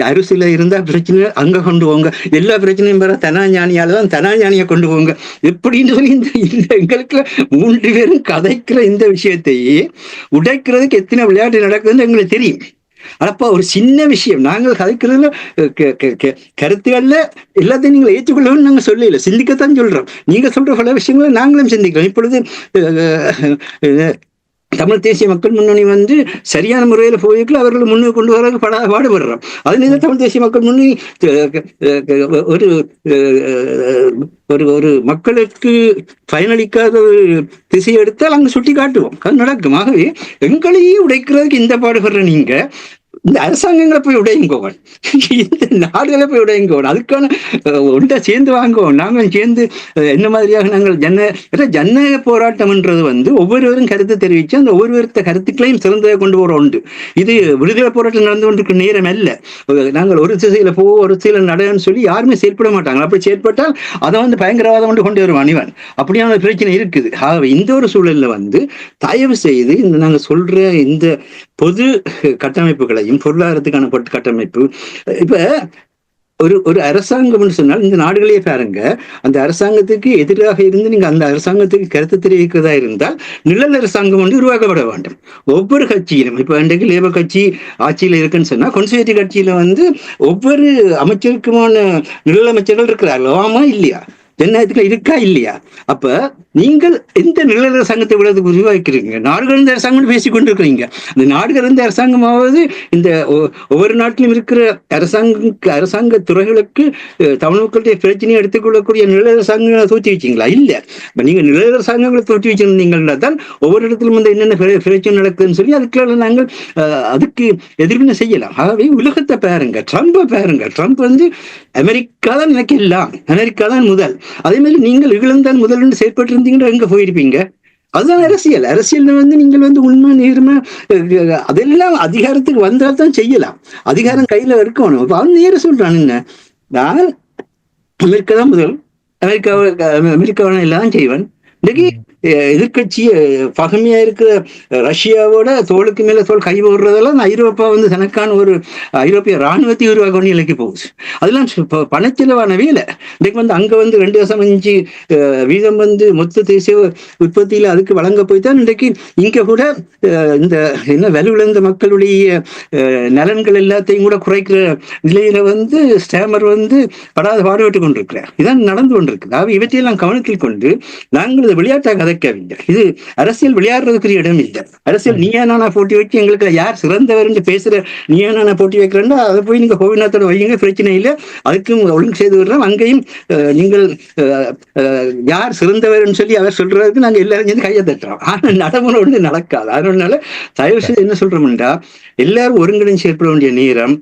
அரிசியில இருந்தா பிரச்சனை அங்க கொண்டு போங்க, எல்லா பிரச்சனையும் பெற தனாஞானியால தான் தனாஞானியை கொண்டு போங்க எப்படின்னு சொல்லி இந்த எங்களுக்குள்ள 3 பேரும் கதைக்கிற இந்த விஷயத்தையே உடைக்கிறதுக்கு எத்தனை விளையாட்டு நடக்குதுன்னு எங்களுக்கு தெரியும். அப்ப ஒரு சின்ன விஷயம் நாங்கள் கதைக்கிறதுல கருத்துக்கள்ல எல்லாத்தையும் நீங்கள் ஏற்றுக்கொள்ளவும் நாங்கள் சொல்லல, சிந்திக்கத்தான் சொல்றோம். நீங்க சொல்ற பல விஷயங்களை நாங்களும் சிந்திக்கிறோம். இப்பொழுது தமிழ் தேசிய மக்கள் முன்னணி சரியான முறையில போயிருக்கல, அவர்களை முன்னுக்கு கொண்டு வர பாடுபடுறோம். அதுல தமிழ் தேசிய மக்கள் முன்னணி ஒரு ஒரு மக்களுக்கு பயனளிக்காத ஒரு திசையை எடுத்தால் அங்க சுட்டி காட்டுவோம், அது நடக்கும். ஆகவே எங்களையே உடைக்கிறதுக்கு இந்த பாடுபடுற நீங்க இந்த அரசாங்கங்களை போய் உடையுங்கோவன், இந்த நாடுகளை போய் உடையுங்கோவன், அதுக்கான ஒன்றை சேர்ந்து வாங்குவோம். நாங்கள் சேர்ந்து என்ன மாதிரியாக நாங்கள் ஜனநாயக போராட்டம்ன்றது ஒவ்வொருவரும் கருத்து தெரிவிச்சு அந்த ஒவ்வொருவருத்த கருத்துக்களையும் சிறந்ததை கொண்டு போற உண்டு. இது விடுதலை போராட்டம் நடந்து கொண்டிருக்க நேரம் அல்ல. நாங்கள் ஒரு திசையில ஒரு திசையில நடன்னு சொல்லி யாருமே செயற்பட மாட்டாங்க. அப்படி செயற்பட்டால் அதை பயங்கரவாதம் கொண்டு வருவான் இவன், அப்படியான பிரச்சனை இருக்குது. ஆகவே இந்த ஒரு சூழல்ல தயவு செய்து இந்த நாங்க சொல்ற இந்த பொது கட்டமைப்புகளையும் பொருளாதாரத்துக்கான கட்டமைப்பு, இப்ப ஒரு அரசாங்கம் சொன்னால் இந்த நாடுகளே பாருங்க, அந்த அரசாங்கத்துக்கு எதிராக இருந்து நீங்க அந்த அரசாங்கத்துக்கு கருத்து தெரிவிக்கிறதா இருந்தால் நிழல் அரசாங்கம் உருவாக்கப்பட வேண்டும். ஒவ்வொரு கட்சியிலும் இப்ப இன்றைக்கு லேபர் கட்சி ஆட்சியில இருக்குன்னு சொன்னா கன்சர்வேட்டிவ் கட்சியில ஒவ்வொரு அமைச்சருக்குமான நிழல் அமைச்சர்கள் இருக்கிறார்கள், ஆமா இல்லையா? ஜனநாயகத்துல இருக்கா இல்லையா? அப்ப நீங்கள் எந்த நிழல் அரசாங்கத்தை விட உருவாக்கிறீங்க? நாடு கடந்த அரசாங்கம் பேசிக் கொண்டிருக்கிறீங்க. இந்த நாடு கடந்த அரசாங்கமாவது இந்த ஒவ்வொரு நாட்டிலும் இருக்கிற அரசாங்க துறைகளுக்கு தமிழ் மக்களுடைய பிரச்சனையை எடுத்துக்கொள்ளக்கூடிய நிழல் அரசாங்கங்களை தோற்றி வச்சிங்களா? இல்ல. நீங்க நிழல் அரசாங்கங்களை தோற்றி வச்சிருந்தீங்கன்னா தான் ஒவ்வொரு இடத்திலும் வந்து என்னென்ன பிரச்சனை நடக்குதுன்னு சொல்லி அதுக்குள்ள நாங்கள் அதுக்கு எதிர்வினை செய்யலாம். ஆகவே உலகத்தை பாருங்க, ட்ரம்பை பாருங்க. ட்ரம்ப் வந்து அமெரிக்கா தான் எனக்கு எல்லாம், அமெரிக்கா தான் முதல். அதே மாதிரி நீங்கள் இங்கிலாந்து முதல் என்று செயற்பட்டு இருந்தீங்கன்னா எங்க போயிருப்பீங்க? அதுதான் அரசியல். அரசியல் வந்து நீங்கள் வந்து உண்மை நேர்மை அதெல்லாம் அதிகாரத்துக்கு வந்தால் தான் செய்யலாம். அதிகாரம் கையில இருக்கணும். அவன் நேர சொல்றான், என்ன நான் அமெரிக்கா தான் முதல், அமெரிக்காவை எல்லாம் செய்வன். இன்னைக்கு எதிர்கட்சி பகமையா இருக்கிற ரஷ்யாவோட தோளுக்கு மேல தோல் கை போடுறதெல்லாம் ஐரோப்பா வந்து தனக்கான ஒரு ஐரோப்பிய இராணுவத்தை உருவாக்க நிலைக்கு போகுது. அதெல்லாம் பணச்செலவான வேலை. இன்னைக்கு வந்து அங்க வந்து 2.5 வீதம் வந்து மொத்த தேசிய உற்பத்தியில அதுக்கு வழங்க போய்தான் இன்றைக்கு இங்க கூட இந்த என்ன வலுவிழந்த மக்களுடைய நலன்கள் எல்லாத்தையும் கூட குறைக்கிற நிலையில வந்து ஸ்டேமர் வந்து படாத பாடுபட்டு கொண்டிருக்கிறார். இதான் நடந்து கொண்டிருக்கு. இவற்றையெல்லாம் கவனத்தில் கொண்டு நாங்கள் விளையாட்டாக கதைக்கவில்லை. இது அரசியல் விளையாடுறதுக்குரிய இடம் இல்லை. அரசியல் நீயா நானா போட்டி வச்சு எங்களுக்கு யார் சிறந்தவர் என்று பேசுற நீயா நானா போட்டி வைக்கிறேன்னா அதை போய் நீங்க கோவிநாத்தோட வையுங்க, பிரச்சனை இல்லை. அதுக்கும் ஒழுங்கு செய்து விடுறோம். அங்கேயும் நீங்கள் யார் சிறந்தவர் சொல்லி அவர் சொல்றதுக்கு நாங்க எல்லாரும் சேர்ந்து கையை தட்டுறோம். ஆனா நடைமுறை ஒன்று நடக்காது. அதனால தயவு செய்து என்ன சொல்றோம்டா, எல்லாரும் ஒருங்கிணைந்து செயற்பட வேண்டிய நேரம்.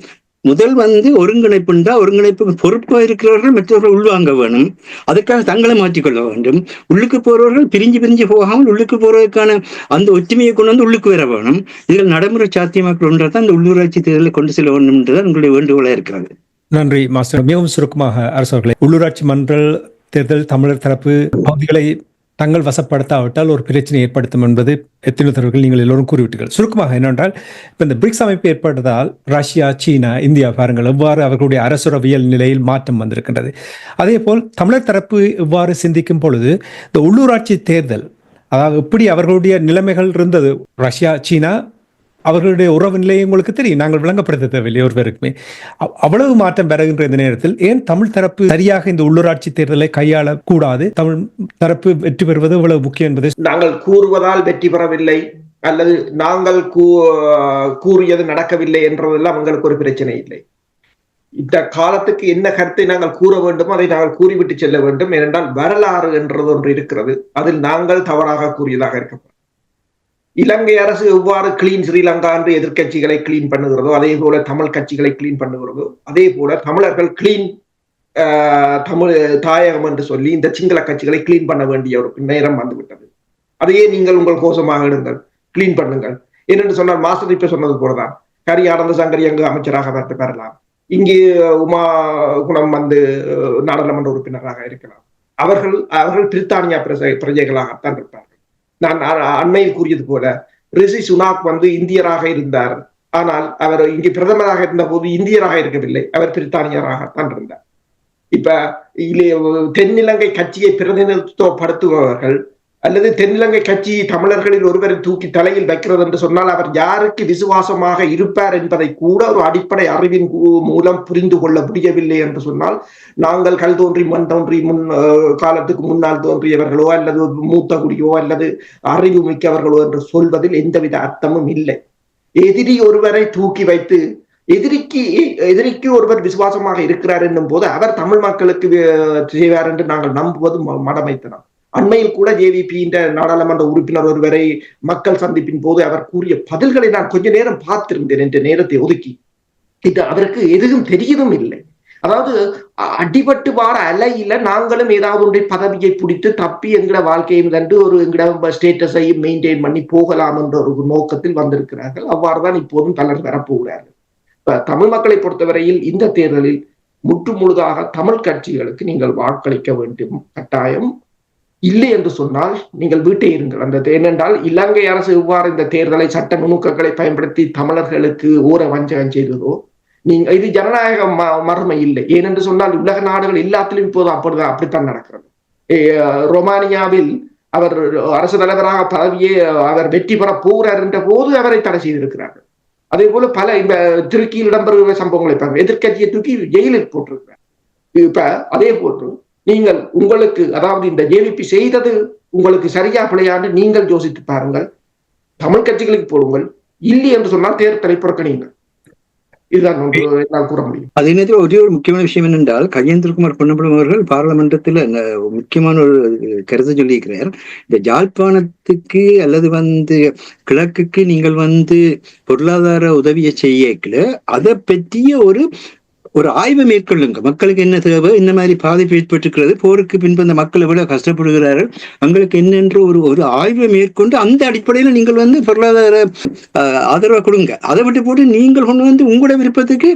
முதல் வந்து ஒருங்கிணைப்புண்டா, ஒருங்கிணைப்புக்கு பொறுப்பாக இருக்கிறவர்கள் மற்றவர்கள் உள்வாங்க வேணும். அதுக்காக தங்களை மாற்றிக்கொள்ள வேண்டும். உள்ளுக்கு போறவர்கள் பிரிஞ்சு போகாமல் உள்ளுக்கு போறதுக்கான அந்த ஒற்றுமையை கொண்டு வந்து உள்ளுக்கு வர வேணும். இதில் நடைமுறை சாத்தியமாக்கணுன்றதான் அந்த உள்ளூராட்சி தேர்தலை கொண்டு செல்ல வேண்டும் என்றுதான் உங்களுடைய வேண்டுகோளா இருக்கிறது. நன்றி மாஸ்டர். மிகவும் சுருக்கமாக அரசர்களே, உள்ளூராட்சி மன்ற தேர்தல் தமிழர் தரப்பு பகுதிகளை தங்கள் வசப்படுத்தாவிட்டால் ஒரு பிரச்சனை ஏற்படுத்தும் என்பது எத்தனை தரவுகள் நீங்கள் எல்லோரும் கூறிவிட்டீர்கள். சுருக்கமாக என்னென்றால், இப்போ இந்த பிரிக்ஸ் அமைப்பு ஏற்பட்டதால் ரஷ்யா, சீனா, இந்தியா பாருங்கள் எவ்வாறு அவர்களுடைய அரசுறவியல் நிலையில் மாற்றம் வந்திருக்கின்றது. அதே போல் தமிழர் தரப்பு இவ்வாறு சிந்திக்கும் பொழுது இந்த உள்ளூராட்சி தேர்தல், அதாவது எப்படி அவர்களுடைய நிலைமைகள் இருந்தது, ரஷ்யா, சீனா அவர்களுடைய உறவு நிலையை உங்களுக்கு தெரியும், நாங்கள் விளங்கப்படுத்த தேவையில்லை ஒருவருக்குமே. அவ்வளவு மாற்றம் பெறுகின்ற இந்த நேரத்தில் ஏன் தமிழ் தரப்பு சரியாக இந்த உள்ளூராட்சி தேர்தலை கையாளக்கூடாது? தமிழ் தரப்பு வெற்றி பெறுவது இவ்வளவு முக்கியம் என்பதை நாங்கள் கூறுவதால் வெற்றி பெறவில்லை அல்லது நாங்கள் கூறியது நடக்கவில்லை என்றதெல்லாம் எங்களுக்கு ஒரு பிரச்சனை இல்லை. இந்த காலத்துக்கு என்ன கருத்தை நாங்கள் கூற வேண்டுமோ அதை நாங்கள் கூறிவிட்டு செல்ல வேண்டும். ஏனென்றால் வரலாறு என்றது ஒன்று இருக்கிறது, அதில் நாங்கள் தவறாக கூறியதாக இருக்க. இலங்கை அரசு எவ்வாறு கிளீன் ஸ்ரீலங்கா என்று எதிர்கட்சிகளை கிளீன் பண்ணுகிறதோ, அதே போல தமிழ் கட்சிகளை கிளீன் பண்ணுகிறதோ, அதே போல தமிழர்கள் கிளீன் தமிழ் தாயகம் என்று சொல்லி இந்த சிங்கள கட்சிகளை கிளீன் பண்ண வேண்டிய ஒரு நேரம் வந்துவிட்டது. அதையே நீங்கள் உங்கள் கோஷமாக எடுங்கள், கிளீன் பண்ணுங்கள். ஏனென்று சொன்னால் மாஸ்டர் இப்ப சொன்னது போலதான், கரி ஆனந்த சங்கரி அங்கு அமைச்சராக பெறலாம், இங்கு உமா குணம் வந்து நாடாளுமன்ற உறுப்பினராக இருக்கலாம். அவர்கள் பிரித்தானியா பிரஜைகளாகத்தான் இருப்பார்கள். நான் அண்மையில் கூறியது போல ரிஷி சுனாக் வந்து இந்தியராக இருந்தார். ஆனால் அவர் இங்கு பிரதமராக இருந்த போது இந்தியராக இருக்கவில்லை, அவர் பிரித்தானியராகத்தான் இருந்தார். இப்ப தென்னிலங்கை கட்சியை பிரதிநிதித்துவப்படுத்துபவர்கள் அல்லது தென்னிலங்கை கட்சி தமிழர்களில் ஒருவரை தூக்கி தலையில் வைக்கிறது என்று சொன்னால் அவர் யாருக்கு விசுவாசமாக இருப்பார் என்பதை கூட ஒரு அடிப்படை அறிவின் மூலம் புரிந்து கொள்ள முடியவில்லை என்று சொன்னால், நாங்கள் கல் தோன்றி மண் தோன்றி காலத்துக்கு முன்னால் தோன்றியவர்களோ அல்லது மூத்த குடியோ அல்லது அறிவு மிக்கவர்களோ என்று சொல்வதில் எந்தவித அர்த்தமும் இல்லை. எதிரி ஒருவரை தூக்கி வைத்து எதிரிக்கு ஒருவர் விசுவாசமாக இருக்கிறார் என்னும் போது அவர் தமிழ் மக்களுக்கு செய்வார் என்று நாங்கள் நம்புவது மடமைத்தனம். அண்மையில் கூட ஜேவிபி நாடாளுமன்ற உறுப்பினர் ஒருவரை மக்கள் சந்திப்பின் போது அவர் கூறிய பதில்களை நான் கொஞ்ச நேரம் பார்த்திருந்தேன் என்ற நேரத்தை ஒதுக்கி. இது அவருக்கு எதுவும் தெரியவும் இல்லை. அதாவது அடிபட்டு வார அலையில நாங்களும் ஏதாவது ஒன்றை பதவியை பிடித்து தப்பி எங்கட வாழ்க்கையும் கண்டு ஒரு எங்கட ஸ்டேட்டஸையும் மெயின்டைன் பண்ணி போகலாம் என்ற ஒரு நோக்கத்தில் வந்திருக்கிறார்கள். அவ்வாறுதான் இப்போதும் பலர் வரப்போகிறார்கள். தமிழ் மக்களை பொறுத்தவரையில் இந்த தேர்தலில் முற்று முழுதாக தமிழ் கட்சிகளுக்கு நீங்கள் வாக்களிக்க வேண்டும் கட்டாயம். இல்லை என்று சொன்னால் நீங்கள் வீட்டை இருங்கள். அந்த ஏனென்றால் இலங்கை அரசு எவ்வாறு இந்த தேர்தலை சட்ட நுணுக்கங்களை பயன்படுத்தி தமிழர்களுக்கு ஓர வஞ்சகம் செய்ததோ, நீங்க இது ஜனநாயக மறுமை இல்லை. ஏனென்று சொன்னால் உலக நாடுகள் எல்லாத்திலும் இப்போது அப்படித்தான் நடக்கிறது. ரொமானியாவில் அவர் அரசு தலைவராக பதவியே அவர் வெற்றி பெற போகிறார் என்ற போது அவரை தடை செய்திருக்கிறார்கள். அதே போல பல இந்த திருக்கியில் இடம்பெறுகிற சம்பவங்களை எதிர்கட்சியை தூக்கி ஜெயிலில் போட்டிருக்கிறார். இப்ப அதே போன்று நீங்கள் உங்களுக்கு அதாவது இந்த ஜேவிபி செய்தது உங்களுக்கு சரியா பிழையாண்டு நீங்கள் யோசித்து பாருங்கள். தமிழ் கட்சிகளுக்கு போடுங்கள், இல்லை என்று சொன்னால் தேர்தலை புறக்கணியுங்கள். இதுதான் ஒன்று என்னால் கூற முடியும். அதே நேரத்தில் ஒரே ஒரு முக்கியமான விஷயம் என்னென்றால் கஜேந்திரகுமார் பொன்னம்பலம் அவர்கள் பாராளுமன்றத்தில் முக்கியமான ஒரு கருத்தை சொல்லியிருக்கிறார். இந்த யாழ்ப்பாணத்துக்கு அல்லது கிழக்குக்கு நீங்கள் பொருளாதார உதவியை செய்யல அதை பற்றிய ஒரு ஆய்வை மேற்கொள்ளுங்க. மக்களுக்கு என்ன தேவை, இந்த மாதிரி பாதிப்பு ஏற்பட்டிருக்கிறது, போருக்கு பின்பு அந்த மக்கள் எவ்வளவு கஷ்டப்படுகிறார்கள், அவங்களுக்கு என்னென்ற ஒரு ஆய்வை மேற்கொண்டு அந்த அடிப்படையில் நீங்கள் பொருளாதார ஆதரவை கொடுங்க. அதை விட்டு போட்டு நீங்கள் கொண்டு உங்களோட விருப்பத்துக்கு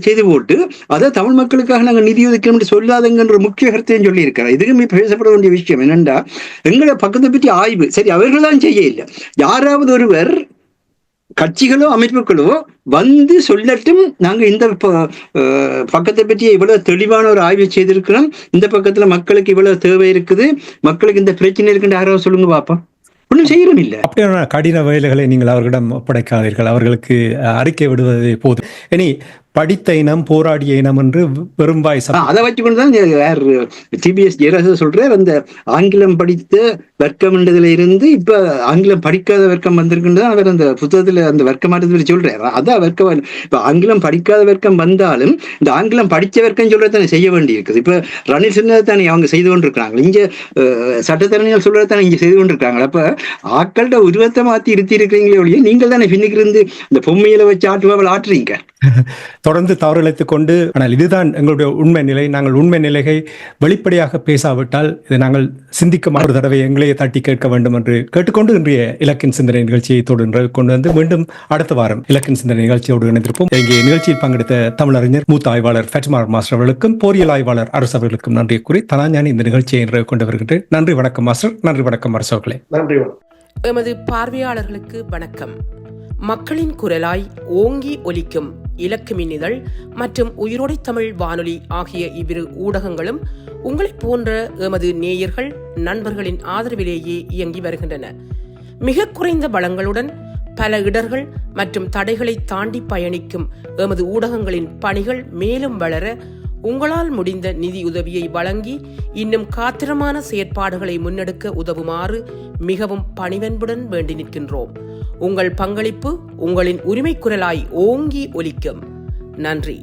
செய்து போட்டு அதை தமிழ் மக்களுக்காக நாங்கள் நிதி ஒதுக்கணும் என்று சொல்லாதங்கிற முக்கிய கருத்தையும் சொல்லி இருக்கிறார். இதுக்குமே பேசப்பட வேண்டிய விஷயம் என்னென்றா, எங்களை பக்கத்தை பற்றி ஆய்வு சரி அவர்கள் தான் செய்ய இல்லை, யாராவது ஒருவர் கட்சிகளோ அமைப்புகளோ சொல்லட்டும், நாங்க இந்த பக்கத்தை பற்றி இவ்வளவு தெளிவான ஒரு ஆய்வு செய்திருக்கிறோம், இந்த பக்கத்துல மக்களுக்கு இவ்வளவு தேவை இருக்குது, மக்களுக்கு இந்த பிரச்சனை இருக்குன்னு யாராவது சொல்லுங்க பாப்போம். ஒன்றும் செய்யறோம் இல்ல. அப்படியான கடின வேலைகளை நீங்கள் அவர்களிடம் ஒப்படைக்காதீர்கள், அவர்களுக்கு அறிக்கை விடுவதே போதும். இனி படித்த இனம் போராடிய இனம் என்று வெறும்பாய் அதை வச்சுக்கொண்டுதான் டிபிஎஸ் ஜெயராஜா சொல்றார், அந்த ஆங்கிலம் படித்த வர்க்கம் என்றதுல இருந்து இப்ப ஆங்கிலம் படிக்காத வர்க்கம் வந்திருக்குன்னு அவர் அந்த புத்தகத்துல அந்த வர்க்கமாட்டத்தில் சொல்றாரு. அதான் வர்க்கம். இப்ப ஆங்கிலம் படிக்காத வர்க்கம் வந்தாலும் இந்த ஆங்கிலம் படிச்ச வர்க்கம் சொல்றதானே செய்ய வேண்டி இருக்குது. இப்ப ரணில் சொன்னதானே அவங்க செய்து கொண்டிருக்கிறாங்க, இங்க சட்டத்தரணிகள் சொல்றதானே இங்க செய்து கொண்டிருக்காங்க. அப்ப ஆக்கள்கிட்ட உருவத்தை மாத்தி இருத்தி இருக்கிறீங்களே ஒழிய நீங்கள் தானே பின்னுக்கு இருந்து இந்த பொம்மையில வச்சு ஆட்டுவாள் ஆட்டுறீங்க. தொடர்ந்து தவறிழைத்துக் கொண்டு, ஆனால் இதுதான் எங்களுடைய உண்மை நிலை, நாங்கள் உண்மை நிலையை வெளிப்படையாக பேசாவிட்டால் இதை நாங்கள் சிந்திக்க ஒரு தடவை எங்களையே தட்டி கேட்க வேண்டும் என்று கேட்டுக்கொண்டு இன்றைய இலக்கின் சிந்தனை நிகழ்ச்சியை கொண்டு மீண்டும் அடுத்த வாரம் இலக்கின் சிந்தனை நிகழ்ச்சியோடு இணைந்திருப்போம். இங்கே நிகழ்ச்சியில் பங்கெடுத்த தமிழறிஞர் மூத்த ஆய்வாளர் ஃபெட்மார் மாஸ்டர் அவர்களுக்கும் பொறியியல் ஆய்வாளர் அரசு அவர்களுக்கும் நன்றி கூறி தனாஞானி இந்த நிகழ்ச்சியை கொண்டு வருகின்றேன். நன்றி, வணக்கம் மாஸ்டர். நன்றி, வணக்கம் அரசு அவர்களே. நன்றி. எமது பார்வையாளர்களுக்கு வணக்கம். மக்களின் குரலாய் ஓங்கி ஒலிக்கும் இலக்குமின் இதழ் மற்றும் உயிரோடை தமிழ் வானொலி ஆகிய இவ்விரு ஊடகங்களும் உங்களைப் போன்ற எமது நேயர்கள் நண்பர்களின் ஆதரவிலேயே இயங்கி வருகின்றன. மிக குறைந்த வளங்களுடன் பல இடர்கள் மற்றும் தடைகளை தாண்டி பயணிக்கும் எமது ஊடகங்களின் பணிகள் மேலும் வளர உங்களால் முடிந்த நிதியுதவியை வழங்கி இன்னும் காத்திரமான செயற்பாடுகளை முன்னெடுக்க உதவுமாறு மிகவும் பணிவன்புடன் வேண்டி நிற்கின்றோம். உங்கள் பங்களிப்பு உங்களின் உரிமை குரலாய் ஓங்கி ஒலிக்கும். நன்றி.